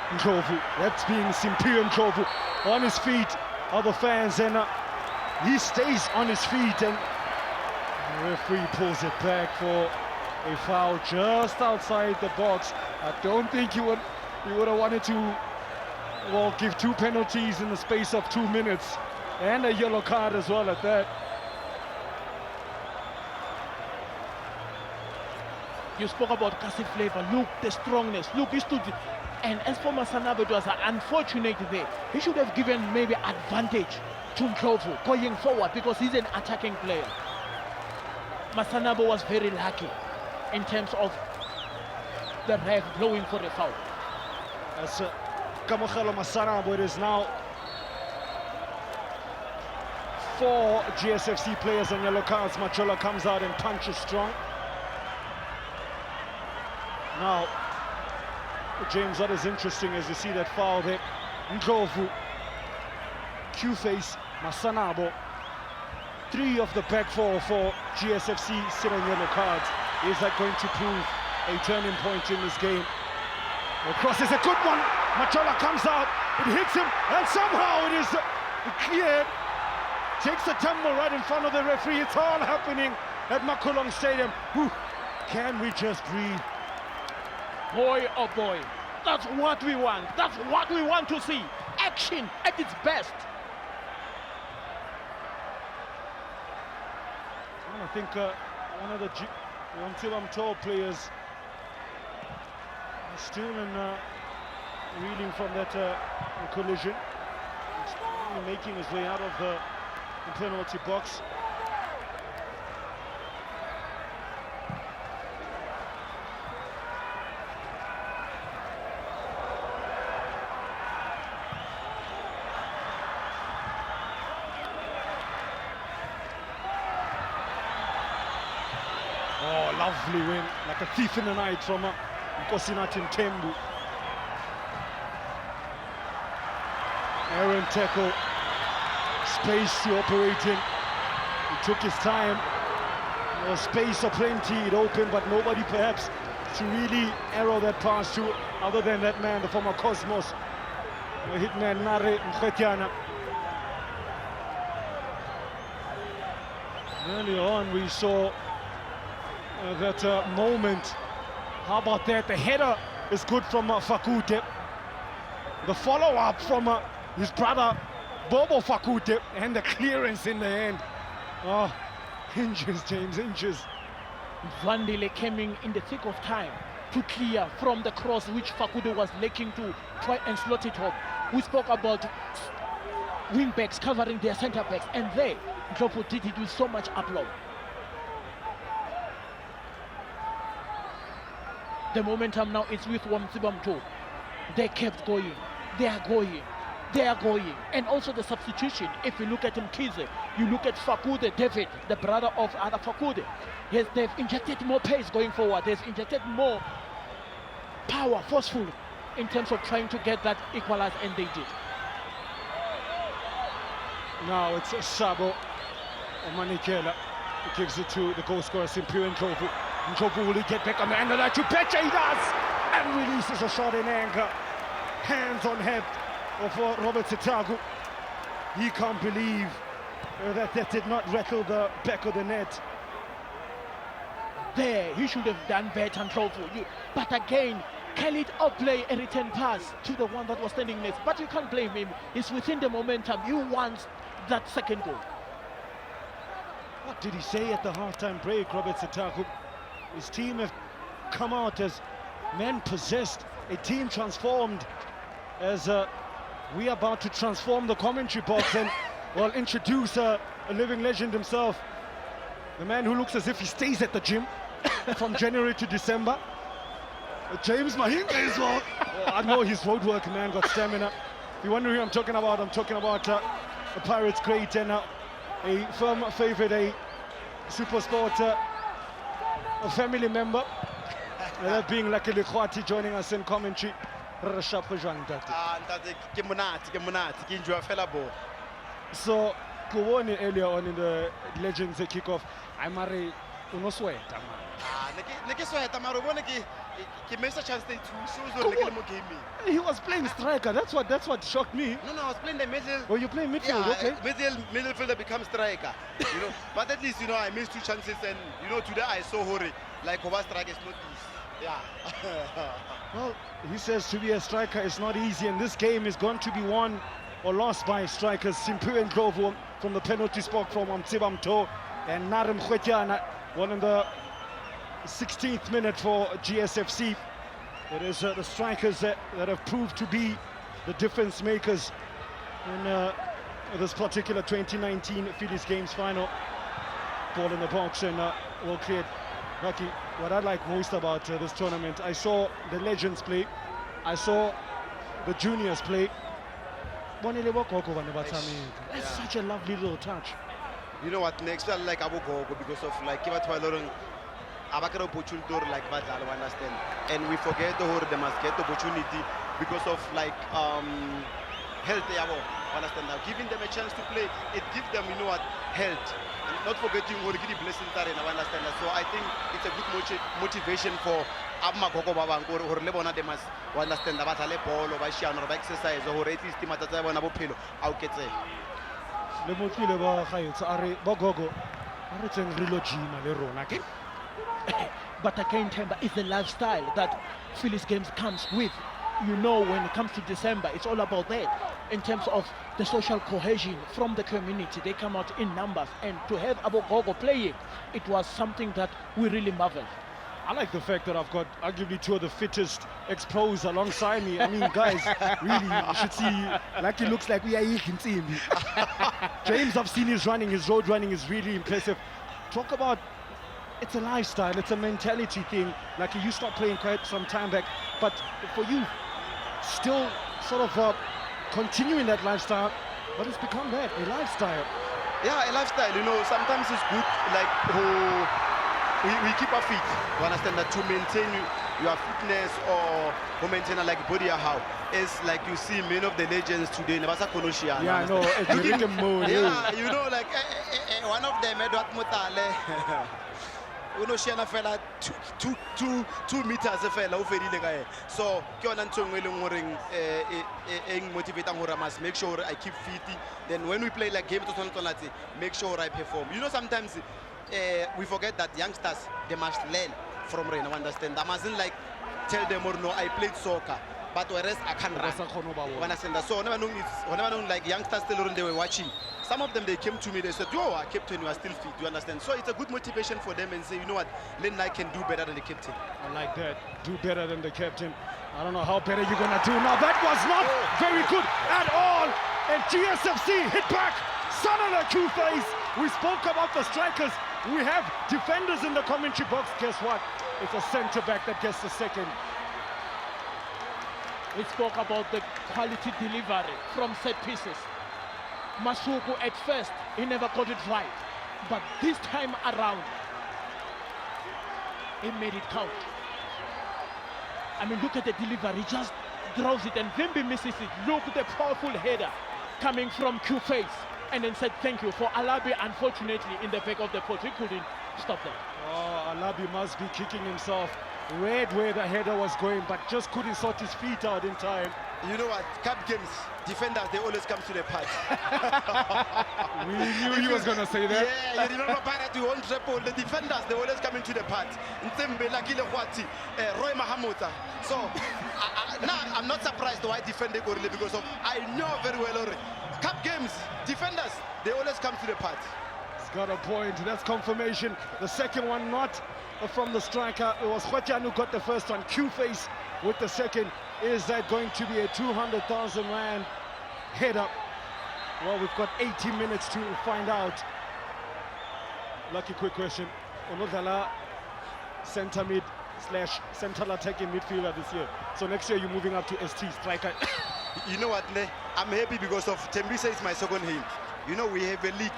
Mtho. That's being Simpiwe Mtho on his feet. Other fans, and he stays on his feet, and the referee pulls it back for a foul just outside the box. I don't think he would have wanted to, well, give 2 penalties in the space of 2 minutes, and a yellow card as well at that. You spoke about Kasi Flavor. Look, the strongness. Look, he stood. And as for Masanabo, it was unfortunate there. He should have given maybe advantage to Mtho going forward because he's an attacking player. Masanabo was very lucky in terms of the ref blowing for the foul. As Kamogelo Masanabo, it is now 4 GSFC players on yellow cards. Machola comes out and punches strong. Now, James, what is interesting is you see that foul there. Mtho, Q-Face, Masanabo. 3 of the back 4 for GSFC sit on yellow cards. Is that going to prove a turning point in this game? The cross is a good one. Machola comes out, it hits him, and somehow it is cleared. Takes the tumble right in front of the referee. It's all happening at Makulong Stadium. Whew. Can we just breathe? Boy, oh boy, that's what we want. That's what we want to see. Action at its best. Well, I think one of the Mtho players is still reeling from that collision. He's making his way out of the penalty box. Oh, lovely win, like a thief in the night from Nkosinathi Mthembu. Aaron tackle, space to operate in. He took his time. There was space aplenty, it opened, but nobody perhaps to really arrow that pass to, other than that man, the former Cosmos, the hitman Nare Mkhwetyana. Early on we saw that moment. How about that? The header is good from Fakute. The follow-up from his brother Bobo Fakute, and the clearance in the end. Oh, inches, James, inches. Vandile coming in the thick of time to clear from the cross which Fakute was looking to try and slot it home. We spoke about wing backs covering their centre backs, and they, Mtho did it with so much aplomb. The momentum now is with Wamtseba Mtho. They kept going, they are going, they are going. And also the substitution, if you look at Mkhize, you look at Fakute David, the brother of Ada Fakute. Yes, they've injected more pace going forward, they've injected more power, forceful, in terms of trying to get that equalizer, and they did. Now it's Sabo Manikela who gives it to the goal scorer Simpiwe Mtho. Mtho, will he get back on the end of that? You betcha he does! And releases a shot in anger. Hands on head of Robert Setagu. He can't believe that did not rattle the back of the net. There, he should have done better, Mtho. But again, Khalid outplay a return pass to the one that was standing next. But you can't blame him. It's within the momentum. He wants that second goal. What did he say at the half-time break, Robert Setagu? His team have come out as men possessed, a team transformed, as we are about to transform the commentary box and, well, introduce a living legend himself, the man who looks as if he stays at the gym from January to December. James Mayinga as well. I know his road work, man, got stamina. If you wonder who I'm talking about the Pirates great and a firm favorite, a super sport, a family member. That being Lucky Likhwati joining us in commentary. Rashap Jwang Tate. So, Kuwoni earlier on in the Legends kickoff, I'm Mari Unosweta. He was playing striker. That's what shocked me. No, I was playing the middle. Oh, you play midfield, Yeah, okay? midfielder becomes striker. But at least I missed 2 chances, and today I saw Hori like over striker is not easy. Yeah. Well, he says to be a striker is not easy, and this game is going to be won or lost by strikers Simpu and Glovo from the penalty spot from Mtho and Narim Khwetyana, one in the 16th minute for GSFC. It is the strikers that have proved to be the difference makers in this particular 2019 Phillies Games final. Ball in the box and well cleared. Lucky, what I like most about this tournament, I saw the legends play, I saw the juniors play. That's such a lovely little touch. You know what? Next, I like Abu Gogo because of like opportunity like Vadal, understand, and we forget they must get the opportunity because of like health. Understand now, giving them a chance to play, it gives them health, and not forgetting what the blessing that understand. So I think it's a good motivation for Abma Gogo Baba or Lebona they must understand about a ball or by Shian or exercise or at least Timata Abo Pilo. I'll get say. Le motile ba gaetsa are bogogo are tseng rilogima le rona ke. But again, Temba, it's the lifestyle that Phillies Games comes with. When it comes to December, it's all about that. In terms of the social cohesion from the community, they come out in numbers. And to have Abogogo playing, it was something that we really marveled. I like the fact that I've got arguably 2 of the fittest ex-pros alongside me. I mean, guys, really, you should see, like he looks like we are eating team. James, I've seen his road running is really impressive. Talk about, it's a lifestyle, it's a mentality thing. Like you stopped playing quite some time back, but for you, still sort of continuing that lifestyle, but it's become that, a lifestyle. Yeah, a lifestyle, sometimes it's good, like we keep our fit, you understand, that to maintain your fitness or to maintain like body how. It's like you see many of the legends today in Nabasa Konoshia. Yeah, I know, yeah, like one of them, Edward Motale. Unoshiana fella 2 meters a fella over the guy. So motivate must make sure I keep fit. Then when we play like game to make sure I perform. Sometimes we forget that youngsters they must learn from rain. Understand? I mustn't like tell them or no, I played soccer. But whereas I can't run. Understand that? So whenever like youngsters still they were watching. Some of them they came to me, they said, "Yo, our captain, you are still fit." You understand? So it's a good motivation for them and say, you know what, Len I can do better than the captain. I like that. Do better than the captain. I don't know how better you're gonna do now. That was not very good at all. And GSFC hit back. Son on a Q face. We spoke about the strikers. We have defenders in the commentary box. Guess what? It's a centre back that gets the second. We spoke about the quality delivery from set pieces. Masuku at first, he never got it right. But this time around, he made it count. I mean, look at the delivery, he just draws it and Vimbi misses it. Look at the powerful header coming from Q-Face. And then said thank you for Alabi, unfortunately, in the back of the post. He couldn't stop that. Oh, Alabi must be kicking himself. Read where the header was going, but just couldn't sort his feet out in time. You know what? Cup games, defenders, they always come to the party. We knew he was going to say that. Yeah, you remember Parati on triple. The defenders, they always come into the party. Mtho, Roy Mahamuta. So, now I'm not surprised why defending Orly because of I know very well already. Cup games, defenders, they always come to the party. He's got a point. That's confirmation. The second one not from the striker. It was Khwetyana who got the first one. Q-Face with the second. Is that going to be a 200,000 rand header? Well, we've got 80 minutes to find out. Lucky quick question. Onodala center mid / central attacking midfielder this year. So next year you're moving up to ST striker. You know what, I'm happy because of Tembisa is my second hint. We have a league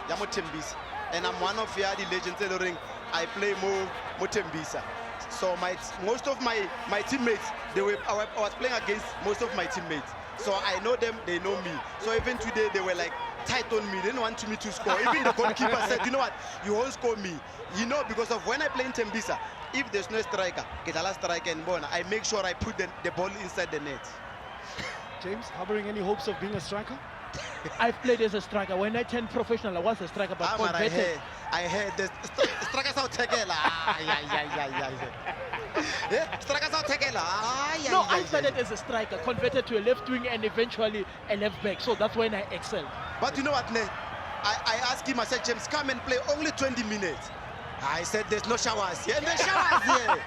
ya Mtembisa, and I'm one of the legends in the ring. I play more Mtembisa. So most of my teammates, I was playing against most of my teammates. So I know them, they know me. So even today they were like tight on me. They didn't want me to score. Even the goalkeeper said, you know what, you won't score me. You know, because of when I play in Tembisa, if there's no striker, get a last striker and Bona, I make sure I put the ball inside the net. James, harboring any hopes of being a striker? I've played as a striker. When I turned professional, I was a striker, but converted. I heard the strikers out tackle. Strikers out tackle. No, I started as a striker, converted to a left wing and eventually a left back. So that's when I excelled. But you know what, I asked him, I said, James, come and play only 20 minutes. I said, there's no showers here. There's showers here.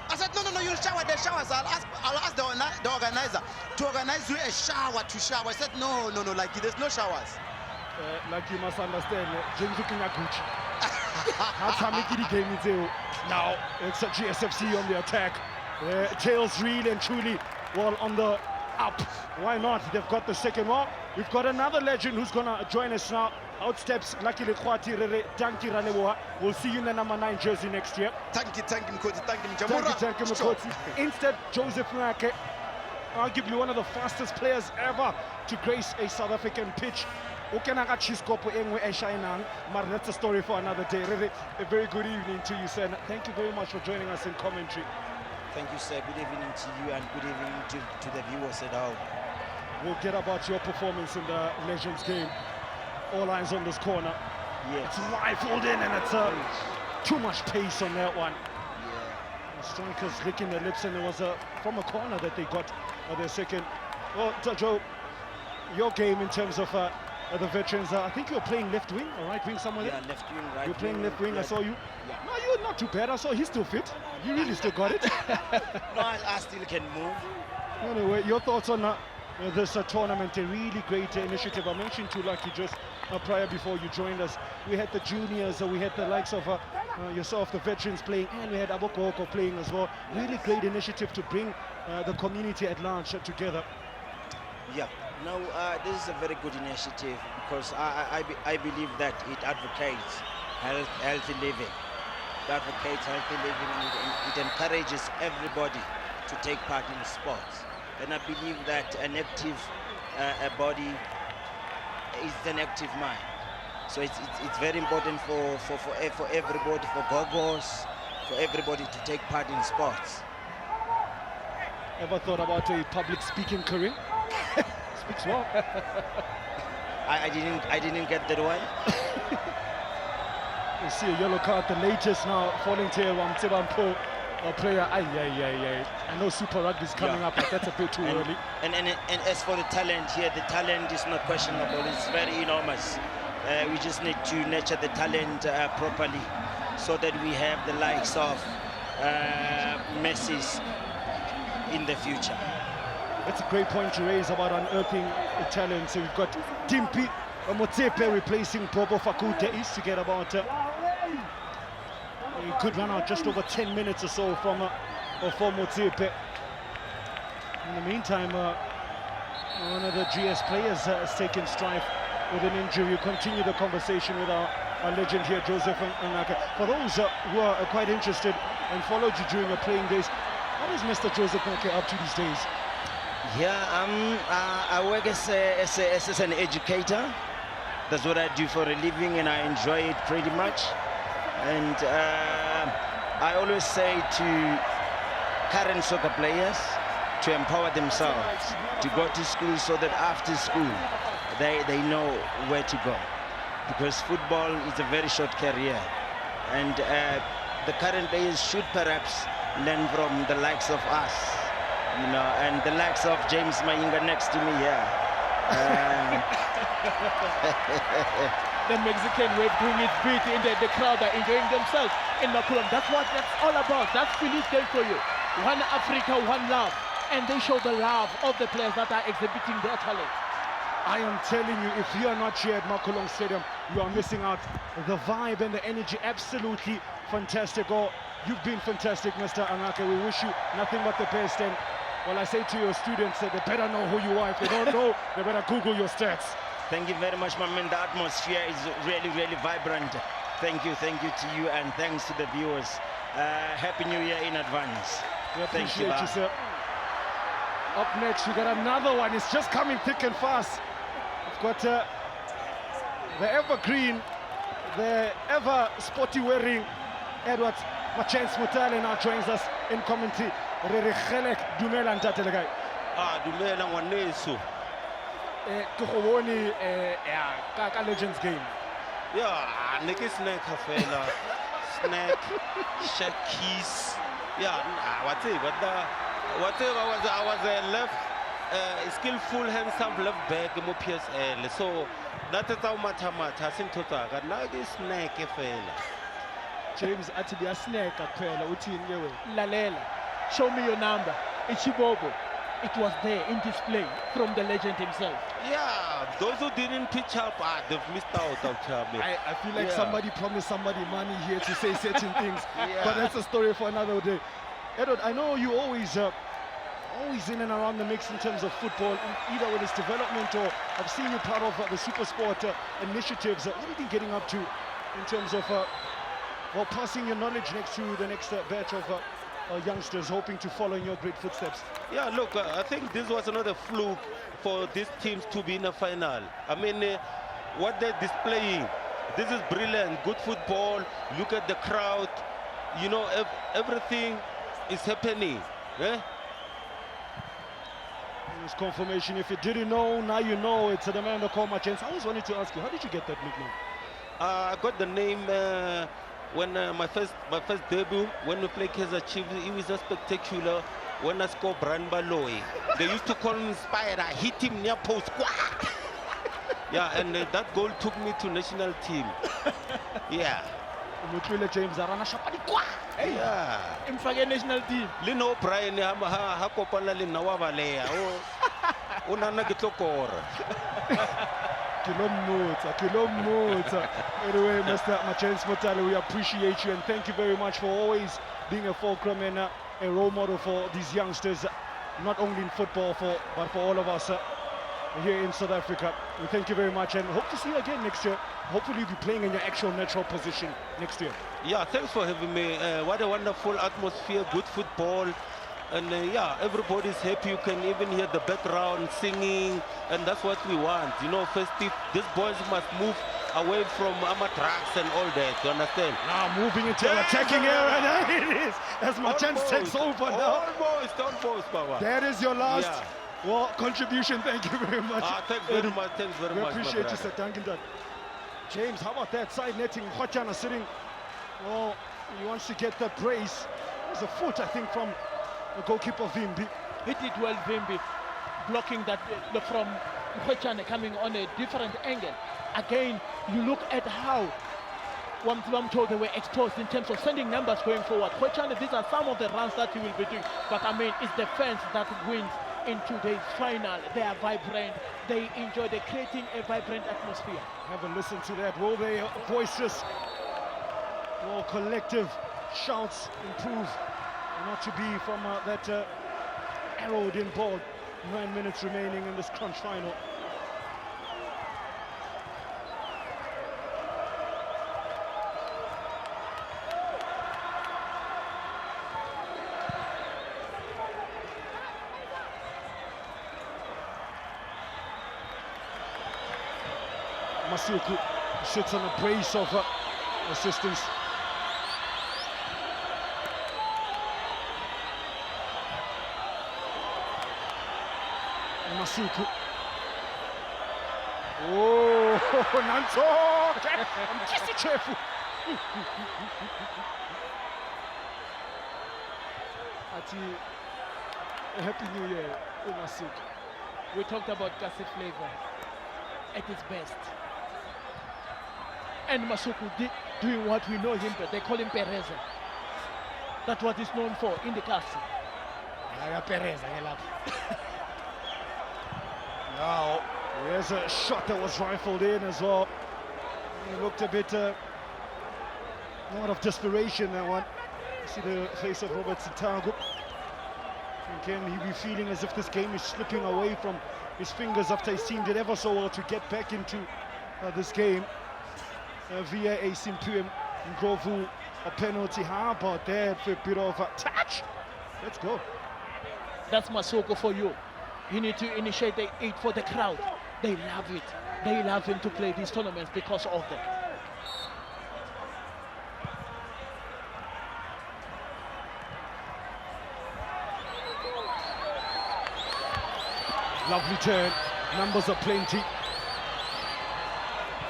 I said, no, you'll shower. There's showers. I'll ask the organizer to organize you a shower to shower. I said, no, like there's no showers. Like you must understand, James looking at Gucci. Now it's a GSFC on the attack. Tails really and truly well on the up. Why not? They've got the second one. We've got another legend who's gonna join us now. Outsteps Lucky Lekwati Tanki Ralewa. We'll see you in the number 9 jersey next year. Thank you, Mkoti. Thank you, Mkoti. Instead, Joseph Nwake, arguably one of the fastest players ever to grace a South African pitch. That's a story for another day. A very good evening to you, sir. Thank you very much for joining us in commentary. Thank you, sir. Good evening to you and good evening to the viewers at home. We'll get about your performance in the Legends game. All eyes on this corner. Yes. It's rifled in and it's too much pace on that one. Yeah. The strikers licking their lips, and it was from a corner that they got their second. Well, Joe, your game in terms of the veterans, I think you were playing left wing or right wing somewhere there? Yeah, left wing, right. You're playing left wing, yeah. I saw you. Yeah. No, you're not too bad. I saw he's still fit. You really still got it. No, I still can move. Anyway, your thoughts on this tournament? A really great initiative. I mentioned to Lucky just prior before you joined us. We had the juniors, we had the likes of yourself, the veterans playing, and we had Abokoko playing as well. Really great initiative to bring the community at large together. Yeah. No, this is a very good initiative because I believe that it advocates healthy living. It advocates healthy living and it encourages everybody to take part in sports. And I believe that an active body is an active mind. So it's very important for everybody, for gogos, for everybody to take part in sports. Ever thought about a public speaking career? Speaks well. I didn't get that one. You see a yellow card, the latest now falling to Wamtseba player. I know Super Rugby is coming up, but that's a bit too early. And as for the talent here, the talent is not questionable. It's very enormous. We just need to nurture the talent properly, so that we have the likes of Messi's in the future. That's a great point to raise about unearthing the talent. So we've got Timpi Motsepe replacing Bobo Fakute East to get about a good run out, just over 10 minutes or so from Motsepe. In the meantime, one of the GS players has taken strife with an injury. We'll continue the conversation with our legend here, Joseph Nwake. For those who are quite interested and followed you during your playing days, what is Mr. Joseph Nwake up to these days? Yeah, I work as an educator. That's what I do for a living, and I enjoy it pretty much. And I always say to current soccer players to empower themselves, to go to school so that after school they know where to go. Because football is a very short career. And the current players should perhaps learn from the likes of us. You know, and the likes of James Mainga next to me here. The Mexican wave doing its beat in the crowd are enjoying themselves in Makulam. That's what that's all about. That's Philly's game for you. One Africa, one love. And they show the love of the players that are exhibiting their talent. I am telling you, if you are not here at Makulong Stadium, you are missing out. The vibe and the energy, absolutely fantastic. Oh, you've been fantastic, Mr. Nwake. We wish you nothing but the best. And well, I say to your students that they better know who you are. If they don't know, they better Google your stats. Thank you very much, my man. The atmosphere is really, really vibrant. Thank you to you, and thanks to the viewers. Happy New Year in advance. We Thank you, appreciate you, sir. Up next, we got another one. It's just coming thick and fast. We've got the evergreen, the ever sporty wearing Edward Mtho now joins us in commentary. Dumela Ntatelegay. Dumela ngwaneso. Ke go bone ka Legends game. Yeah, ne ke snack fela. Snack, shake keys. Yeah, whatever. Whatever I was left skillful, handsome left back mo PSL. So that is how matha sintota ka na ke snack fela. James athi biya snack kuphela uthini ke wena? Lalela, show me your number. Ichibobo. It was there in display from the legend himself. Yeah, those who didn't pitch up, they've missed out. I feel like somebody promised somebody money here to say certain things, but that's a story for another day. Edward, I know you always in and around the mix in terms of football, either with its development or I've seen you part of the Super Sport initiatives. What have you been getting up to in terms of passing your knowledge next to the next batch of youngsters hoping to follow in your great footsteps? Yeah, look, I think this was another fluke for these teams to be in a final. I mean, what they're displaying, this is brilliant, good football. Look at the crowd, you know, everything is happening. It's confirmation. If you didn't know, now you know. It's the man that called my chance. I always wanted to ask you, how did you get that nickname? I got the name when my first debut, when we played Kaizer Chiefs. It was a spectacular. When I scored Brian Baloyi, they used to call him Spider. I hit him near post. Yeah, and that goal took me to national team. Yeah. James Arana Shapadi. Yeah. In fact, national team. Lino Brian ha kopana le nawa balea. O nana ke tlokora. Kilomota. Anyway, Mr. Mtho, we appreciate you and thank you very much for always being a fulcrum and a role model for these youngsters, not only in football, but for all of us here in South Africa. We thank you very much and hope to see you again next year. Hopefully you'll be playing in your actual natural position next year. Yeah, thanks for having me. What a wonderful atmosphere, good football. And yeah, everybody's happy. You can even hear the background singing, and that's what we want. You know, festive. These boys must move away from drugs and all that. You understand? Now moving into an attacking area. There it is. As Machance takes over now. Almost, Baba. That is your last contribution. Thank you very much. Thanks very much. Thanks very much. We appreciate you, sir. Thank you. James, how about that side netting? Khotjana sitting. Oh, he wants to get the brace. There's a foot, I think, from the goalkeeper Vimbi. He did well, Vimbi, blocking that from Khotjana coming on a different angle. Again, you look at how Wamtseba they were exposed in terms of sending numbers going forward. Khotjana, these are some of the runs that he will be doing. But I mean, it's the fans that wins in today's final. They are vibrant. They enjoy. They're creating a vibrant atmosphere. Have a listen to that. Will they voices, will collective shouts improve? Not to be from that arrowed in ball. 9 minutes remaining in this crunch final. Masuku sits on a brace of assistance. Masuku. Oh, Mtho! I'm just careful. A happy New Year, Masuku. We talked about Kasi flavor at its best. And Masuku doing what we know him, but they call him Pereza. That's what he's known for in the castle. Pereza, now, there's a shot that was rifled in as well. He looked a bit out of desperation, that one. You see the face of Robert Sitango. Can he be feeling as if this game is slipping away from his fingers after he seemed it ever so well to get back into this game? Via a Simpim Grovu, a penalty. How about that for a bit of a touch? Let's go. That's Masoko for you. You need to initiate the 8 for the crowd. They love it. They love him to play these tournaments because of that. Lovely turn, numbers are plenty.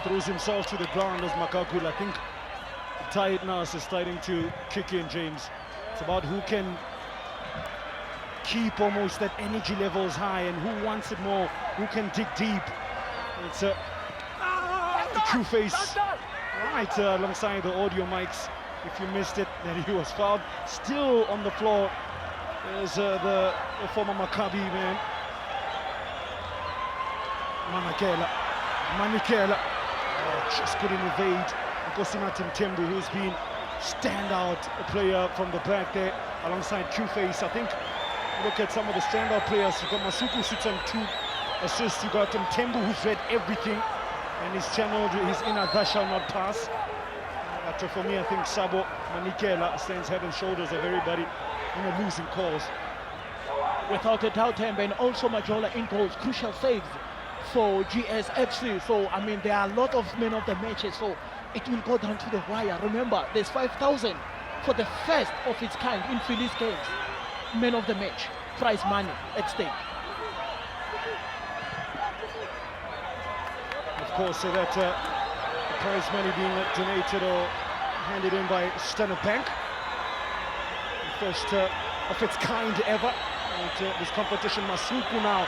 Throws himself to the ground as Makakula. I think the tiredness is starting to kick in, James. It's about who can keep almost that energy levels high and who wants it more, who can dig deep. It's the true face right alongside the audio mics. If you missed it, then he was fouled. Still on the floor is the former Maccabi man. Manikela just couldn't evade Mtho, who's been standout player from the back there alongside Q-Face. I think look at some of the standout players. You've got Masuku sits on 2 assists. You've got Mtho, who's read everything and he's channeled his inner "thou shall not pass." But for me, I think Sabo Manikela stands head and shoulders of everybody in a losing cause. Without a doubt, and also Majola in goals, crucial saves for GSFC. So I mean, there are a lot of men of the matches, so it will go down to the wire. Remember, there's 5,000 for the first of its kind in Phillies games. Men of the match, prize money at stake. Of course, so that prize money being donated or handed in by Standard Bank, first of its kind ever. And this competition, Masuku now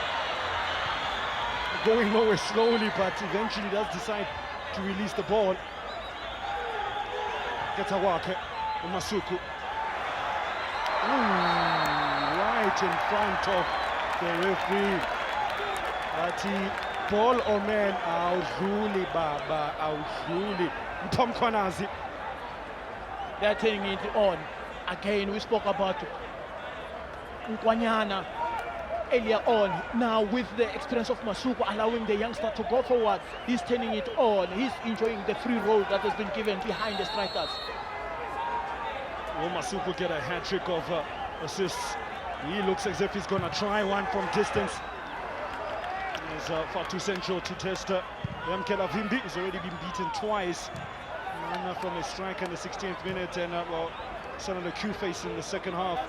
going nowhere slowly, but eventually does decide to release the ball. Gets a walk, Masuku. Right in front of the referee. Ati ball or man, Aujuli Baba, Aujuli. Tom Kwanazi. They're turning it on. Again, we spoke about Nkwanyana earlier on. Now with the experience of Masuku allowing the youngster to go forward, he's turning it on. He's enjoying the free role that has been given behind the strikers. Will Masuku get a hat-trick of assists? He looks as if he's going to try one from distance. He's far too central to test. Yamkela Vimbi has already been beaten twice. One from a strike in the 16th minute and well, son of the Q-Face in the second half.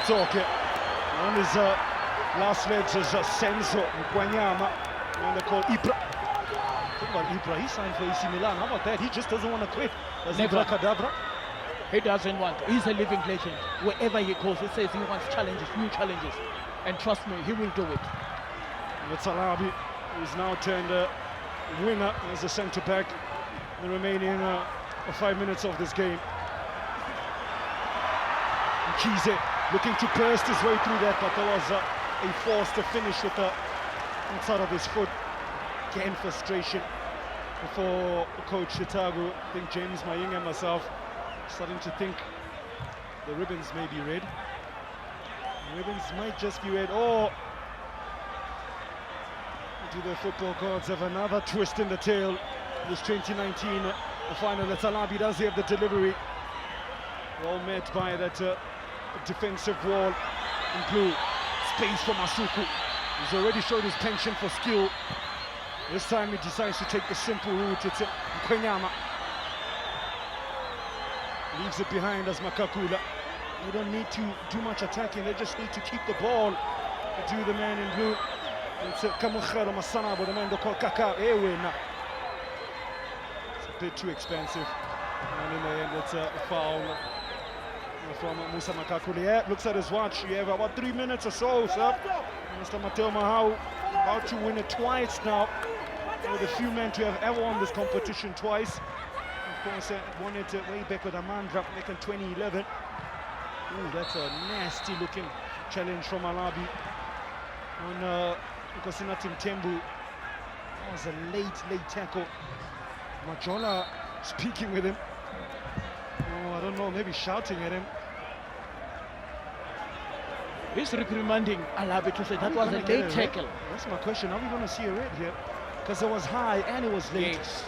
Mtho on his last legs is Senzo Mkwanyama, and they call Ibra. Think about Ibra, he signed for AC Milan. How about that? He just doesn't want to quit. Does Ibra Kadabra? He doesn't want to. He's a living legend. Wherever he goes, he says he wants challenges, new challenges. And trust me, he will do it. Wamtseba is now turned winner as a centre-back in the remaining 5 minutes of this game. Kize looking to burst his way through that, but there was a force to finish with the inside of his foot. Again, frustration for Coach Chitagu. I think James Maying and myself starting to think the ribbons may be red. The ribbons might just be red, or do the football gods have another twist in the tail? This 2019 final. Alabi does have the delivery. Well met by that defensive wall in blue. Space for Masuku. He's already showed his penchant for skill. This time he decides to take the simple route. It's Mkwenyama. Leaves it behind as Makakula. They don't need to do much attacking. They just need to keep the ball to do the man in blue. It's Kamukhelo Masana, but the man they call Kaka Ewena. It's a bit too expensive. And in the end, it's a foul from Musa Makakula. Yeah, looks at his watch. You have about 3 minutes or so, sir. Mr. Mateo Mahau about to win it twice now. One of the few men to have ever won this competition twice. Of course, won it way back with Amandra back in 2011. Ooh, that's a nasty looking challenge from Alabi on Nkosinathi Mthembu. That was a late tackle. Majola speaking with him. Oh, I don't know, maybe shouting at him. He's reprimanding Alabi to say that was a late tackle. That's my question. Are we going to see a red here? Because it was high and it was late. Yes.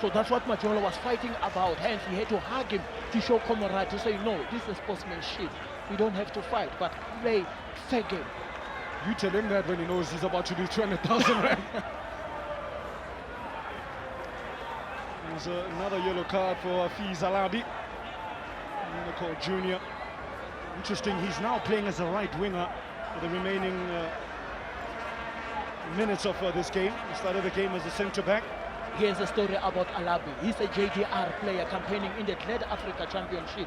So that's what Majola was fighting about. Hence, he had to hug him to show camaraderie, to say, no, this is sportsmanship. We don't have to fight, but play fair game. You tell him that when he knows he's about to do 200,000 rand. There's another yellow card for Fiz Alabi, called Junior. Interesting, he's now playing as a right winger for the remaining minutes of this game. He started the game as a centre-back. Here's a story about Alabi. He's a JDR player campaigning in the Glad Africa Championship.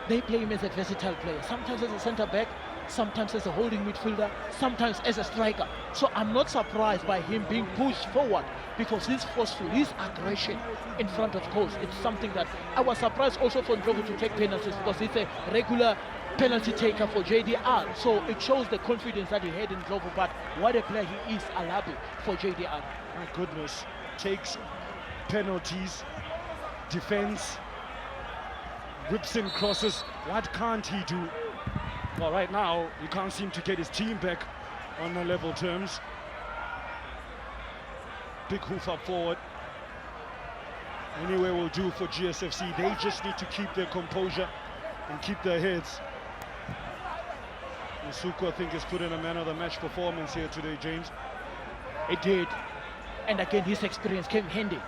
They play him as a versatile player, sometimes as a centre-back, sometimes as a holding midfielder, sometimes as a striker. So I'm not surprised by him being pushed forward because he's forceful, his aggression in front of goals. It's something that I was surprised also for Ndlovu to take penalties because he's a regular penalty taker for JDR. So it shows the confidence that he had in Ndlovu, but what a player he is, Alabi, for JDR. My goodness, takes penalties, defense, whips in crosses. What can't he do? Well, right now, he can't seem to get his team back on the level terms. Big hoof up forward. Anyway will do for GSFC. They just need to keep their composure and keep their heads. Masuku, I think, has put in a man of the match performance here today, James. It did. And again, his experience came handy.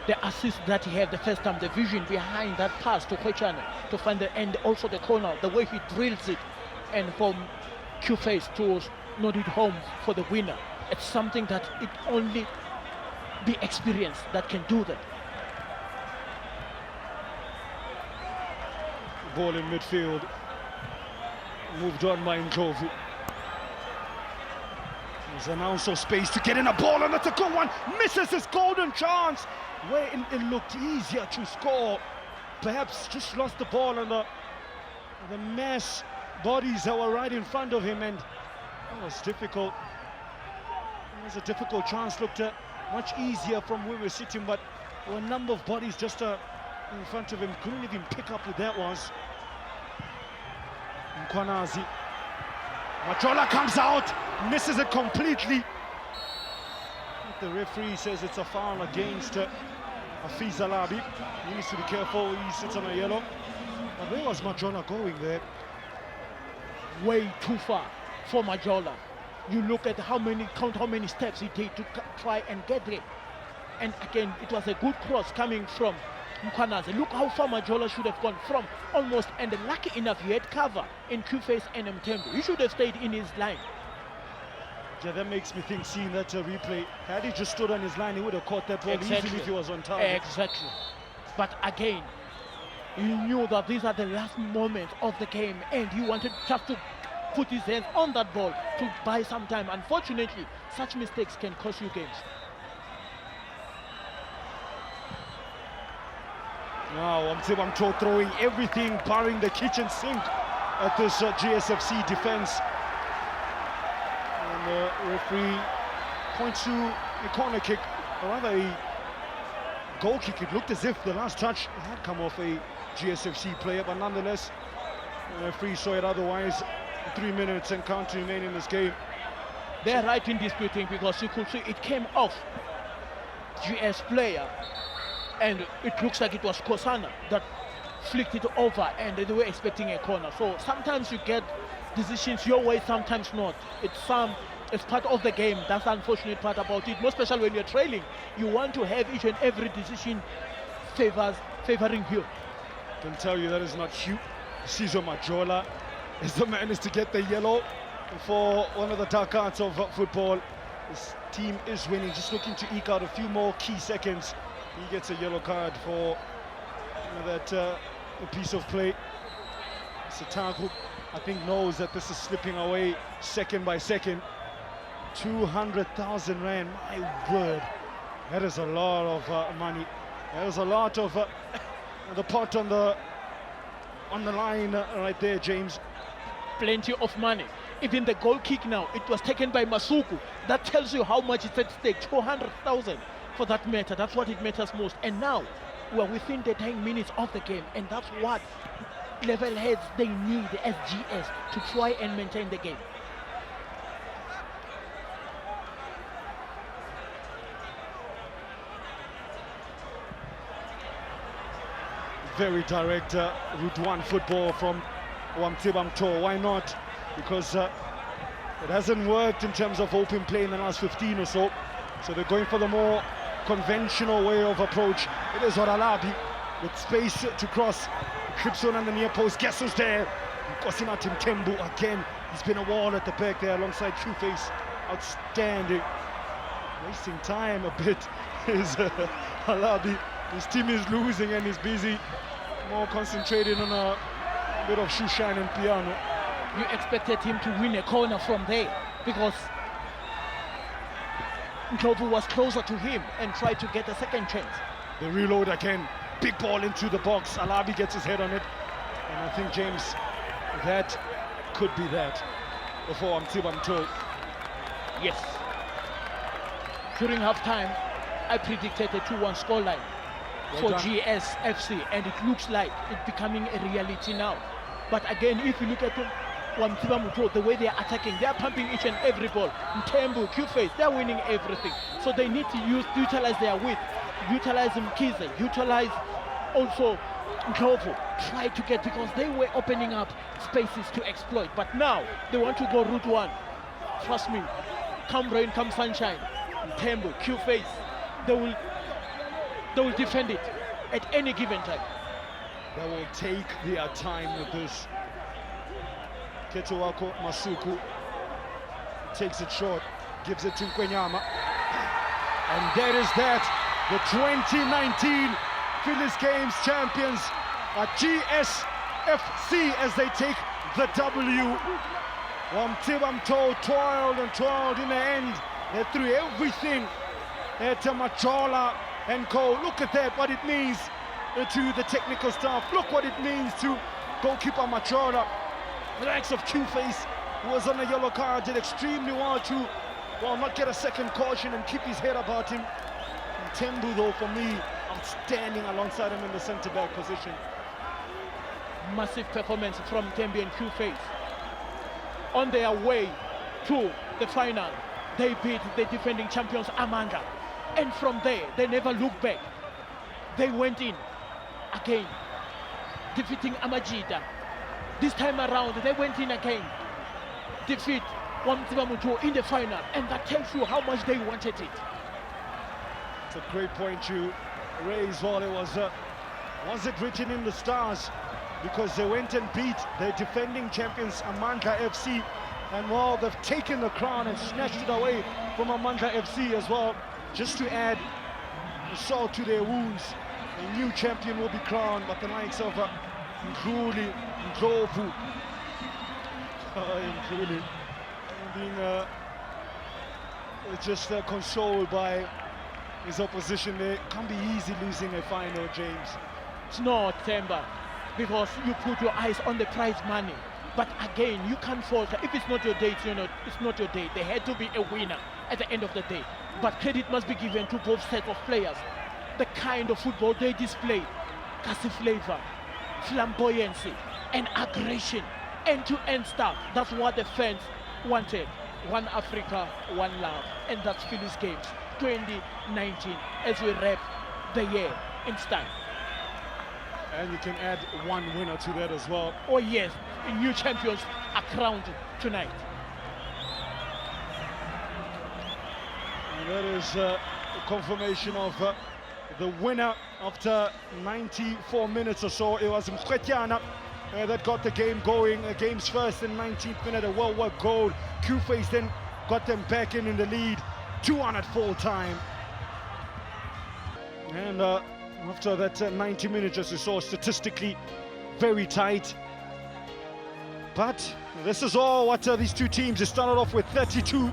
The assist that he had the first time, the vision behind that pass to Khwechane to find the end, also the corner, the way he drills it, and from Q-Face to nod it home for the winner. It's something that it only be experience that can do that. Ball in midfield. Moved on by Ndlovu. There's an ounce of space to get in a ball, and that's a good one. Misses his golden chance, where it looked easier to score. Perhaps just lost the ball on the mass bodies that were right in front of him, and that was difficult. It was a difficult chance, looked much easier from where we're sitting, but there were a number of bodies just in front of him. Couldn't even pick up what that was. Mkwanazi. Majola comes out, misses it completely. The referee says it's a foul against Fiz Alabi. He needs to be careful, he sits on a yellow. But where was Majola going there? Way too far for Majola. You look at count how many steps he did to try and get there. And again, it was a good cross coming from Mkwanazi. Look how far Majola should have gone from almost, and lucky enough he had cover in Q-Face and Mthembu. He should have stayed in his line. Yeah, that makes me think, seeing that replay, had he just stood on his line, he would have caught that ball easily if he was on target. Exactly. But again, he knew that these are the last moments of the game, and he wanted just to put his hands on that ball to buy some time. Unfortunately, such mistakes can cost you games. Now, Mtho throwing everything, barring the kitchen sink at this GSFC defense. And the referee points to a corner kick, or rather a goal kick. It looked as if the last touch had come off a GSFC player, but nonetheless, the referee saw it otherwise. 3 minutes and counting remain in this game. They're right in disputing, because you could see it came off GS player, and it looks like it was Kosana that flicked it over, and they were expecting a corner. So sometimes you get decisions your way, sometimes not. It's part of the game. That's the unfortunate part about it, most especially when you're trailing. You want to have each and every decision favoring you. I can tell you that is not Hugh. Sizo Majola is the man is to get the yellow for one of the dark arts of football. His team is winning, just looking to eke out a few more key seconds. He gets a yellow card for that piece of play. Satagu, I think, knows that this is slipping away second by second. 200,000 rand, my word. That is a lot of money. That is a lot of the pot on the on the line right there, James. Plenty of money. Even the goal kick now, it was taken by Masuku. That tells you how much is at stake. 200,000 for that matter. That's what it matters most. And now we're within the 10 minutes of the game, and that's what level heads they need as GS to try and maintain the game. Very direct route one football from Wamtseba Mtho. Why not? Because it hasn't worked in terms of open play in the last 15 or so. So they're going for the more conventional way of approach. It is Oralabi with space to cross. Trips on the near post. Guess who's there? Nkosinathi Mthembu again. He's been a wall at the back there alongside Trueface. Outstanding. Wasting time a bit is Alabi. His team is losing and he's busy, more concentrated on a bit of shoe shine and piano. You expected him to win a corner from there because Mtho was closer to him and tried to get a second chance. The reload again, big ball into the box. Alabi gets his head on it, and I think, James, that could be that before Wamtseba Mtho. Yes. During halftime, I predicted a 2-1 scoreline for GSFC, and it looks like it's becoming a reality now. But again, if you look at Wamtseba Mtho, the way they are attacking, they are pumping each and every ball. Mthembu, Q-Face, they're winning everything. So they need to utilize their width, utilize Mkize, utilize also Mtho, try to get, because they were opening up spaces to exploit. But now they want to go route one. Trust me, come rain, come sunshine, Mthembu, Q-Face, they will defend it at any given time. They will take their time with this. Ketuwako Masuku takes it short, gives it to Kwenyama. And that is that. The 2019 Phyllis Games champions are GSFC as they take the W. Wamtseba Mtho toiled and toiled in the end. They threw everything at Machola and co. Look at that, what it means to the technical staff. Look what it means to goalkeeper Machola. The likes of Q-Face, who was on a yellow card, did extremely well to, well, not get a second caution and keep his head about him. And Mthembu, though, for me, outstanding alongside him in the centre-back position. Massive performance from Mthembu and Q-Face. On their way to the final, they beat the defending champions Amanda. And from there, they never looked back. They went in again, defeating Amajida. This time around, they went in again, defeat Wamtseba Mtho in the final, and that tells you how much they wanted it. It's a great point you raised, Well, it was it written in the stars? Because they went and beat the defending champions Amanda FC, and well, they've taken the crown and snatched it away from Amanda FC as well, just to add salt to their wounds. A new champion will be crowned, but the likes of Mkhuli, Ndlovu, Mkhuli, being just consoled by his opposition there. Can't be easy losing a final, James. It's not, Themba, because you put your eyes on the prize money. But again, you can't falter. If it's not your day, it's not your day. There had to be a winner at the end of the day. But credit must be given to both sets of players. The kind of football they displayed, Kasi flavor, flamboyancy, and aggression, end-to-end stuff. That's what the fans wanted. One Africa, one love. And that's Phyllis Games 2019 as we wrap the year in style. And you can add one winner to that as well. Oh yes, new champions are crowned tonight. And that is a confirmation of the winner after 94 minutes or so. It was Mkhwetyana that got the game going. Game's first in 19th minute, a well-worked goal. Q-Face then got them back in the lead, 2-1 at full time. And after that 90 minutes, as you saw, statistically very tight. But this is all what these two teams, they started off with 32,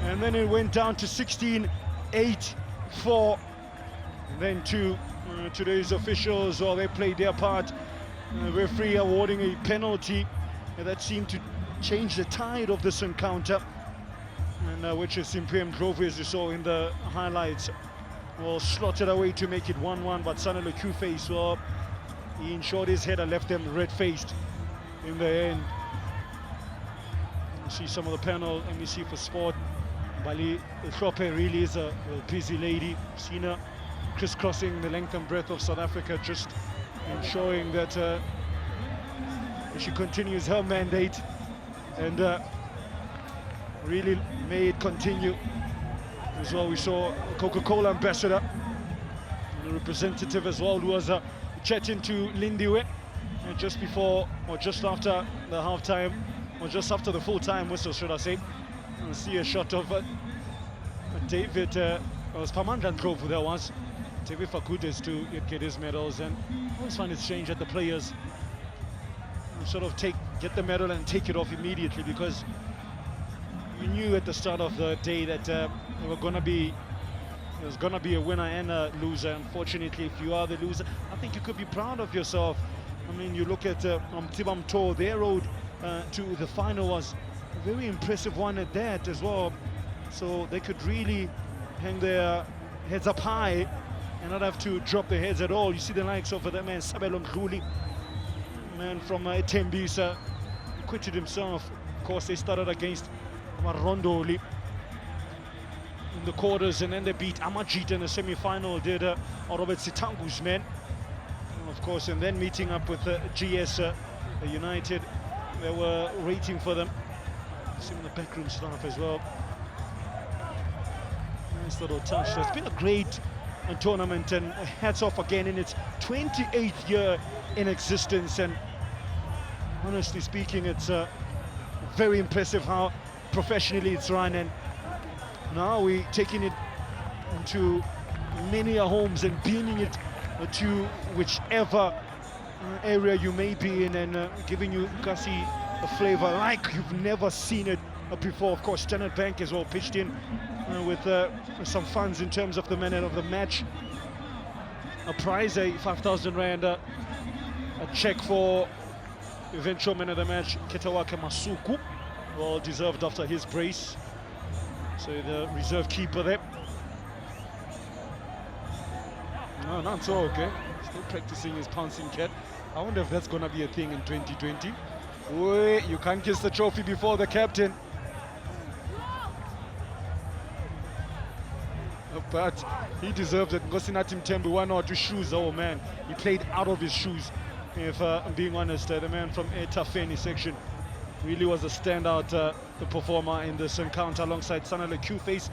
and then it went down to 16, 8, 4. And then today's officials, well, they played their part. referee awarding a penalty that seemed to change the tide of this encounter, and which is Mtho, as you saw in the highlights, well, slotted away to make it 1-1, but Sanelo Q-Face, well, he ensured his header left them red-faced in the end. You see some of the panel, MEC for Sport. Bali Trope really is a busy lady. Seen her crisscrossing the length and breadth of South Africa, just ensuring that she continues her mandate, and really may it continue. As well, we saw Coca-Cola ambassador, the representative as well, who was chatting to Lindiwe just before, or just after the half-time, or just after the full-time whistle, should I say. And see a shot of David, it was Pamandla Ndlovu there was, David Fakutes to get his medals, and I always find it strange that the players sort of get the medal and take it off immediately, because we knew at the start of the day that there was gonna be a winner and a loser. Unfortunately, if you are the loser, I think you could be proud of yourself. I mean, you look at Mtho, their road to the final was a very impressive one at that as well. So they could really hang their heads up high and not have to drop their heads at all. You see the likes of that man Sabelo Mdluli, man from Tembisa, quitted himself. Of course, they started against Marondoli in the quarters, and then they beat Amajit in the semi-final, did Robert Sitangu's men, of course, and then meeting up with GS United. They were waiting for them. Some of the backroom staff as well. Nice little touch. It's been a great tournament, and hats off again in its 28th year in existence, and honestly speaking, it's very impressive how professionally it's run, and now we're taking it into many homes and beaming it to whichever area you may be in, and giving you Kasi a flavor like you've never seen it before. Of course, Standard Bank as well pitched in with some funds in terms of the man of the match, a prize, a 5,000 rand, a check for eventual man of the match, Ketawake Masuku, well deserved after his brace. So the reserve keeper there. No, not so okay. Still practicing his pouncing cat. I wonder if that's gonna be a thing in 2020. Wait, you can't kiss the trophy before the captain. But he deserves it. Ngosinathi Mthembu, 1 or 2 shoes. Oh man, he played out of his shoes. If I'm being honest, the man from Etafeni section really was a standout performer in this encounter alongside Sanele Q-Face.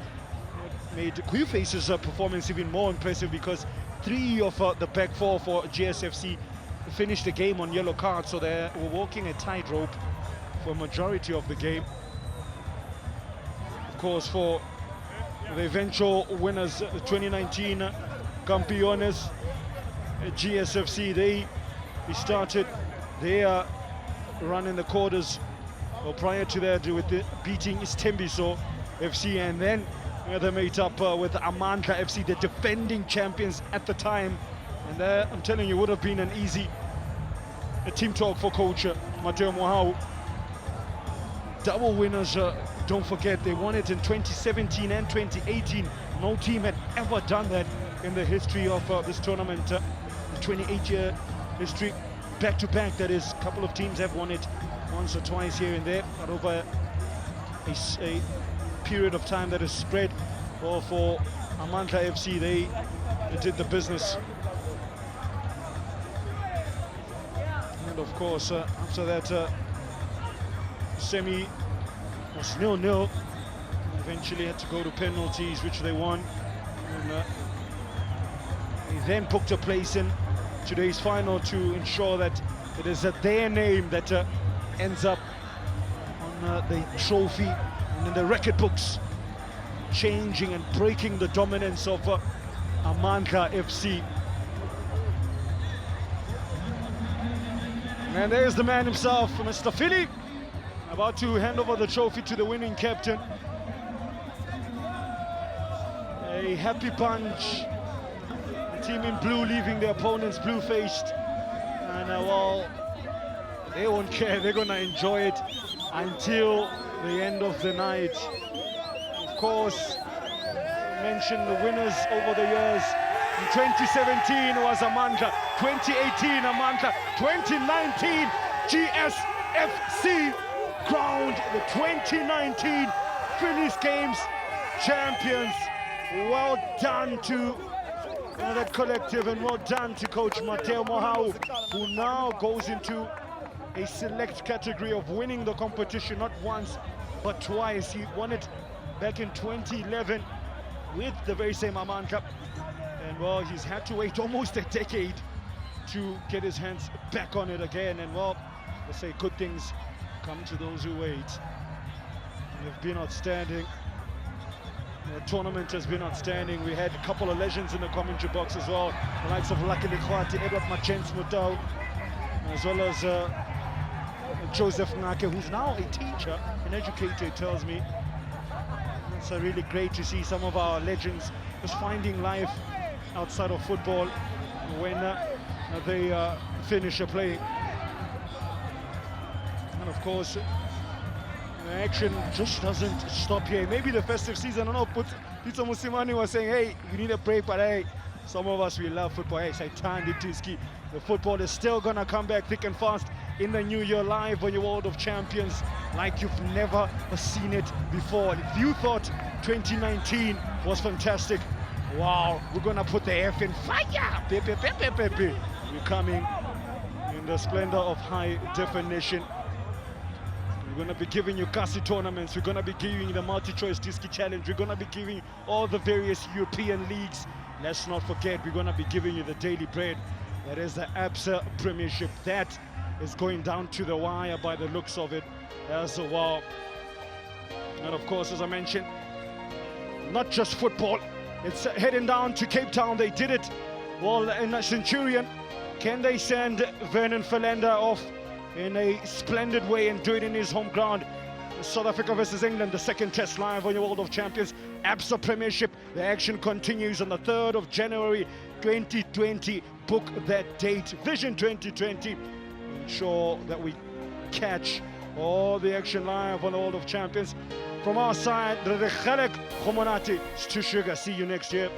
Made Q-Face's performance even more impressive, because 3 of the back 4 for GSFC finished the game on yellow cards, so they were walking a tightrope for a majority of the game. Of course, for the eventual winners, the 2019 Campeones, GSFC, they started their run in the quarters, well, prior to that, with beating Istembiso FC, and then they made up with Amandla FC, the defending champions at the time. And I'm telling you, would have been an easy team talk for coach Mtho Mohau. Double winners, don't forget, they won it in 2017 and 2018. No team had ever done that in the history of this tournament. 28-year history, back-to-back, that is. A couple of teams have won it once or twice here and there, but over a period of time that is spread. Well, for Amandla FC, they did the business. And of course, after that semi was 0-0, eventually had to go to penalties, which they won. And they then booked a place in today's final to ensure that it is their name that ends up on the trophy and in the record books, changing and breaking the dominance of Amandla FC. And there's the man himself, Mr. Philly, about to hand over the trophy to the winning captain. A happy bunch. The team in blue leaving the opponents blue-faced. And well, they won't care. They're gonna enjoy it until the end of the night. Of course, I mentioned the winners over the years. In 2017 was Amandla, 2018 Amandla, 2019 GSFC crowned the 2019 Phillies Games champions. Well done to the collective, and well done to Coach Mtho Mohau, who now goes into a select category of winning the competition not once but twice. He won it back in 2011 with the very same Amandla, and well, he's had to wait almost a decade to get his hands back on it again. And well, let's say good things come to those who wait. They've been outstanding. The tournament has been outstanding. We had a couple of legends in the commentary box as well, the likes of Lucky Likwati, Edward Mtho, as well as Joseph Nake, who's now a teacher, an educator, it tells me. It's really great to see some of our legends just finding life outside of football when they finish playing. And of course, the action just doesn't stop here. Maybe the festive season, I don't know, Peter Musimani was saying, hey, we need a break, but hey, some of us, we love football. Hey, Saitan Ditiski, the football is still gonna come back thick and fast in the new year, live on your World of Champions like you've never seen it before. If you thought 2019 was fantastic, wow, we're gonna put the F in fire. We're coming in the splendor of high definition. We're going to be giving you Kasi tournaments. We're going to be giving you the multi-choice Diski Challenge. We're going to be giving you all the various European leagues. Let's not forget, we're going to be giving you the daily bread. That is the ABSA Premiership. That is going down to the wire by the looks of it as well. And of course, as I mentioned, not just football. It's heading down to Cape Town. They did it well in a Centurion. Can they send Vernon Philander off in a splendid way and do it in his home ground? South Africa versus England, the second test live on your World of Champions ABSA Premiership. The action continues on the 3rd of January 2020. Book that date, Vision 2020. Ensure that we catch all the action live on the World of Champions. From our side, see you next year.